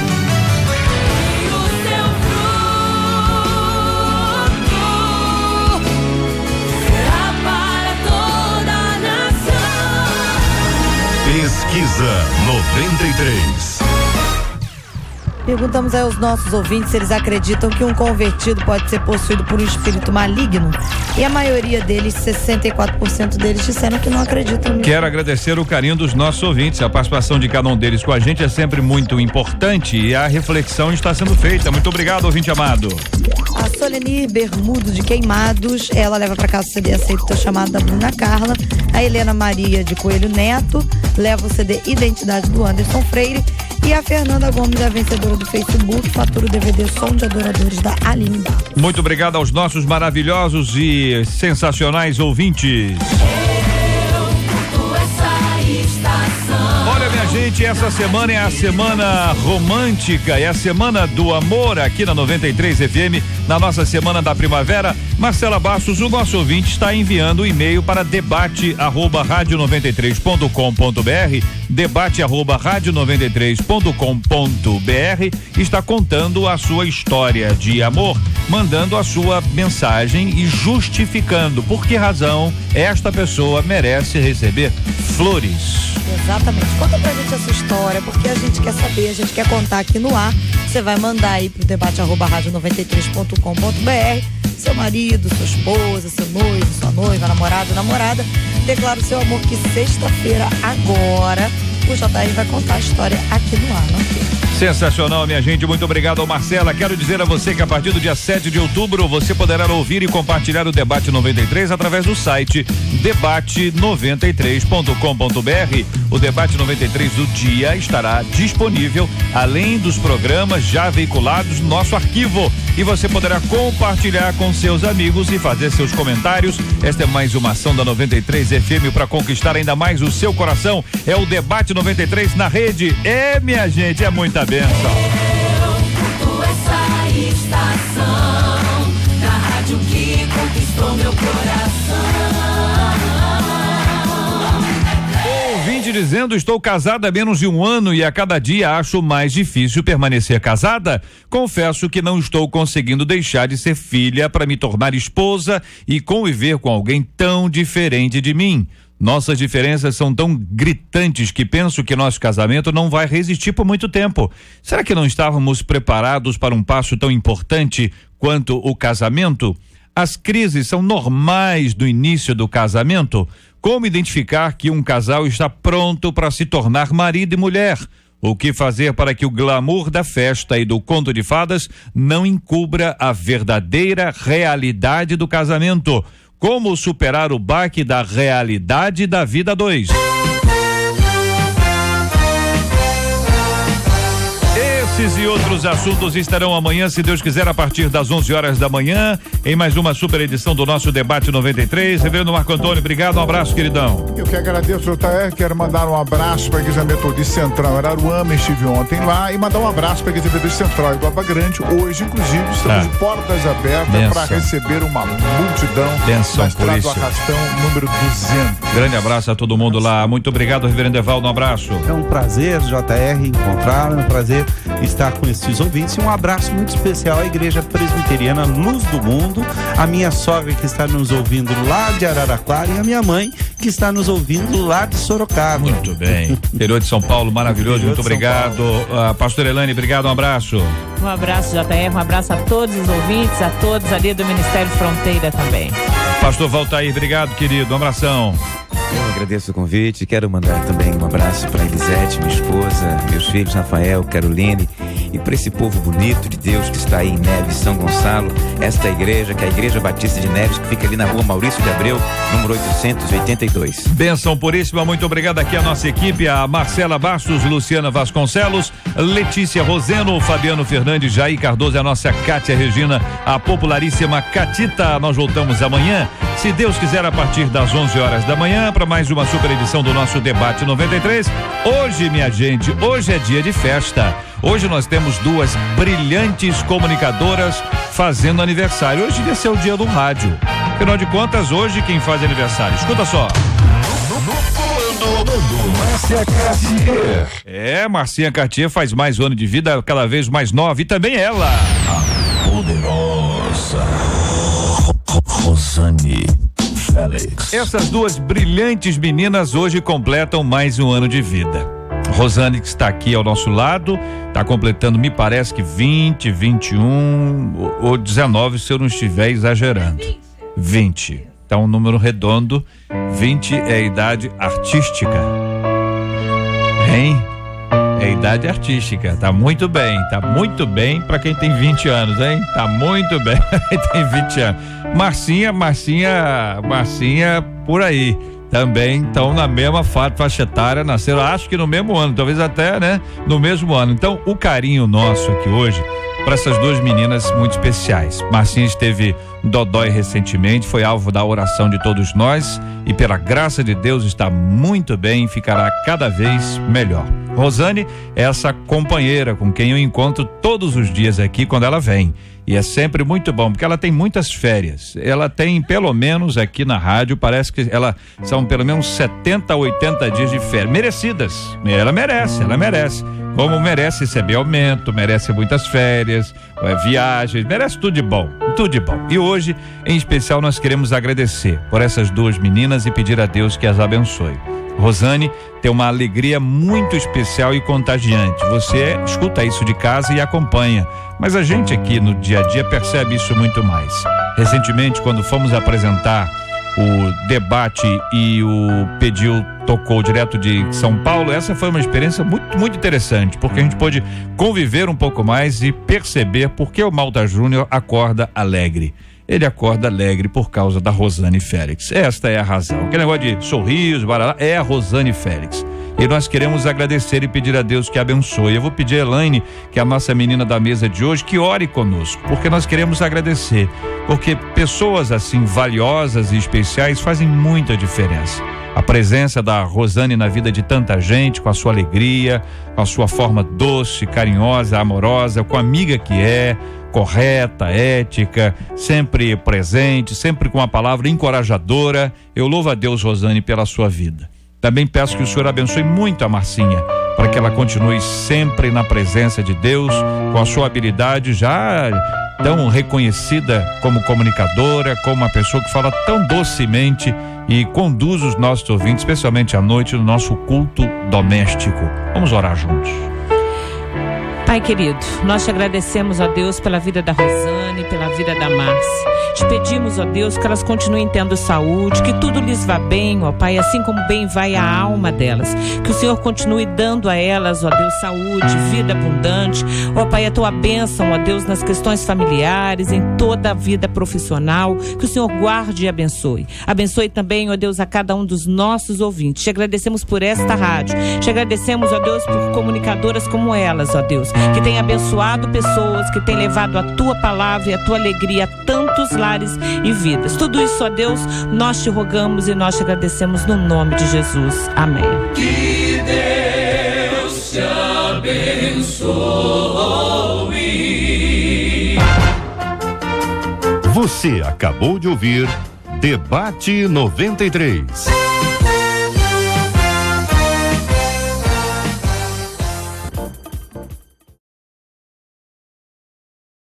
o seu fruto será para toda a nação. Pesquisa 93. Perguntamos aí aos nossos ouvintes se eles acreditam que um convertido pode ser possuído por um espírito maligno. E a maioria deles, 64% deles, disseram que não acreditam nisso. Quero agradecer o carinho dos nossos ouvintes. A participação de cada um deles com a gente é sempre muito importante e a reflexão está sendo feita. Muito obrigado, ouvinte amado. A Solenir Bermudo de Queimados, ela leva pra casa o CD Aceito Teu Chamado da Bruna Carla. A Helena Maria de Coelho Neto leva o CD Identidade do Anderson Freire. E a Fernanda Gomes, a vencedora do Facebook, fatura o DVD Som de Adoradores da Aline Barros. Muito obrigado aos nossos maravilhosos e sensacionais ouvintes. Olha, minha gente, essa semana é a semana romântica, é a semana do amor aqui na 93 FM, na nossa semana da primavera. Marcela Bastos, o nosso ouvinte, está enviando o e-mail para debate@radio93.com.br, debate@radio93.com.br, está contando a sua história de amor, mandando a sua mensagem e justificando por que razão esta pessoa merece receber flores. Exatamente. Conta pra gente a sua história, porque a gente quer saber, a gente quer contar aqui no ar. Você vai mandar aí pro debate@radio93.com.br. Seu marido, sua esposa, seu noivo, sua noiva, namorado, namorada. Declara o seu amor que sexta-feira agora o JR vai contar a história aqui no ar, não perca. Sensacional, minha gente. Muito obrigado, Marcela. Quero dizer a você que a partir do dia 7 de outubro você poderá ouvir e compartilhar o Debate 93 através do site debate93.com.br. O Debate 93 do dia estará disponível, além dos programas já veiculados no nosso arquivo. E você poderá compartilhar com seus amigos e fazer seus comentários. Esta é mais uma ação da 93 FM para conquistar ainda mais o seu coração. É o Debate 93 na rede. Minha gente, é muita bênção. Eu curto essa estação da rádio que conquistou meu coração. Ouvinte dizendo: estou casada há menos de um ano e a cada dia acho mais difícil permanecer casada. Confesso que não estou conseguindo deixar de ser filha para me tornar esposa e conviver com alguém tão diferente de mim. Nossas diferenças são tão gritantes que penso que nosso casamento não vai resistir por muito tempo. Será que não estávamos preparados para um passo tão importante quanto o casamento? As crises são normais do início do casamento? Como identificar que um casal está pronto para se tornar marido e mulher? O que fazer para que o glamour da festa e do conto de fadas não encubra a verdadeira realidade do casamento? Como superar o baque da realidade da vida 2? Esses e outros assuntos estarão amanhã, se Deus quiser, a partir das 11 horas da manhã, em mais uma super edição do nosso Debate 93. Reverendo Marco Antônio, obrigado, um abraço, queridão. Eu que agradeço, JR, quero mandar um abraço para a Igreja Metodista Central Araruama, estive ontem lá, e mandar um abraço para a Igreja Metodista Central Iguaba Grande. Hoje, inclusive, estamos de portas abertas para receber uma multidão na Estrada do Arrastão, número 200. Grande abraço a todo mundo lá, muito obrigado, Reverendo Evaldo, um abraço. É um prazer, JR, encontrá-lo, é um prazer estar com esses ouvintes, e um abraço muito especial à Igreja Presbiteriana Luz do Mundo, a minha sogra que está nos ouvindo lá de Araraquara e a minha mãe que está nos ouvindo lá de Sorocaba. Muito bem. Interior de São Paulo, maravilhoso, muito obrigado. Pastor Elane, obrigado, um abraço. Um abraço, JR, um abraço a todos os ouvintes, a todos ali do Ministério Fronteira também. Pastor Valtair, obrigado, querido, um abração. Eu agradeço o convite, quero mandar também um abraço para Elisete, minha esposa, meus filhos Rafael, Caroline, e para esse povo bonito de Deus que está aí em Neves, São Gonçalo, esta igreja, que é a Igreja Batista de Neves, que fica ali na rua Maurício de Abreu, número 882. Bênção puríssima, muito obrigado aqui a nossa equipe, a Marcela Bastos, Luciana Vasconcelos, Letícia Roseno, Fabiano Fernandes, Jair Cardoso, a nossa Cátia Regina, a popularíssima Catita. Nós voltamos amanhã, se Deus quiser, a partir das 11 horas da manhã, para mais uma super edição do nosso Debate 93. Hoje, minha gente, hoje é dia de festa. Hoje nós temos duas brilhantes comunicadoras fazendo aniversário. Hoje devia ser o dia do rádio. Afinal de contas, hoje quem faz aniversário? Escuta só. Márcia Cartier. Marcinha Cartier faz mais um ano de vida, cada vez mais nova, e também ela, A poderosa Rosane Félix. Essas duas brilhantes meninas hoje completam mais um ano de vida. Rosane, que está aqui ao nosso lado, está completando, me parece que 20, 21 ou 19, se eu não estiver exagerando. 20. Então, um número redondo. 20 é a idade artística. Hein? É a idade artística. Tá muito bem para quem tem 20 anos, hein? Tá muito bem quem tem 20 anos. Marcinha por aí. Também estão na mesma faixa etária, nasceram, acho que no mesmo ano, talvez até, né? No mesmo ano. Então, o carinho nosso aqui hoje para essas duas meninas muito especiais. Marcinha esteve em Dodói recentemente, foi alvo da oração de todos nós e, pela graça de Deus, está muito bem e ficará cada vez melhor. Rosane é essa companheira com quem eu encontro todos os dias aqui quando ela vem. E é sempre muito bom, porque ela tem muitas férias. Ela tem, pelo menos aqui na rádio, parece que são pelo menos 70, 80 dias de férias. Merecidas. Ela merece. Como merece receber aumento, merece muitas férias, viagens, merece tudo de bom. E hoje, em especial, nós queremos agradecer por essas duas meninas e pedir a Deus que as abençoe. Rosane tem uma alegria muito especial e contagiante. Você escuta isso de casa e acompanha, mas a gente aqui no dia a dia percebe isso muito mais. Recentemente, quando fomos apresentar o debate e o Pediu tocou direto de São Paulo. Essa foi uma experiência muito, muito interessante, porque a gente pôde conviver um pouco mais e perceber por que o Malta Júnior acorda alegre. Ele acorda alegre por causa da Rosane Félix. Esta é a razão. Aquele negócio de sorriso, baralá, é a Rosane Félix. E nós queremos agradecer e pedir a Deus que abençoe. Eu vou pedir a Elaine, que é a nossa menina da mesa de hoje, que ore conosco, porque nós queremos agradecer, porque pessoas assim valiosas e especiais fazem muita diferença. A presença da Rosane na vida de tanta gente, com a sua alegria, com a sua forma doce, carinhosa, amorosa, com a amiga que é, correta, ética, sempre presente, sempre com uma palavra encorajadora. Eu louvo a Deus, Rosane, pela sua vida. Também peço que o Senhor abençoe muito a Marcinha, para que ela continue sempre na presença de Deus, com a sua habilidade já tão reconhecida como comunicadora, como uma pessoa que fala tão docemente e conduz os nossos ouvintes, especialmente à noite, no nosso culto doméstico. Vamos orar juntos. Pai querido, nós te agradecemos, ó Deus, pela vida da Rosane, pela vida da Márcia. Te pedimos, ó Deus, que elas continuem tendo saúde, que tudo lhes vá bem, ó Pai, assim como bem vai a alma delas. Que o Senhor continue dando a elas, ó Deus, saúde, vida abundante. Ó Pai, a tua bênção, ó Deus, nas questões familiares, em toda a vida profissional. Que o Senhor guarde e abençoe. Abençoe também, ó Deus, a cada um dos nossos ouvintes. Te agradecemos por esta rádio. Te agradecemos, ó Deus, por comunicadoras como elas, ó Deus, que tem abençoado pessoas, que tem levado a tua palavra e a tua alegria a tantos lares e vidas. Tudo isso, ó Deus, nós te rogamos e nós te agradecemos no nome de Jesus. Amém. Que Deus te abençoe. Você acabou de ouvir Debate 93.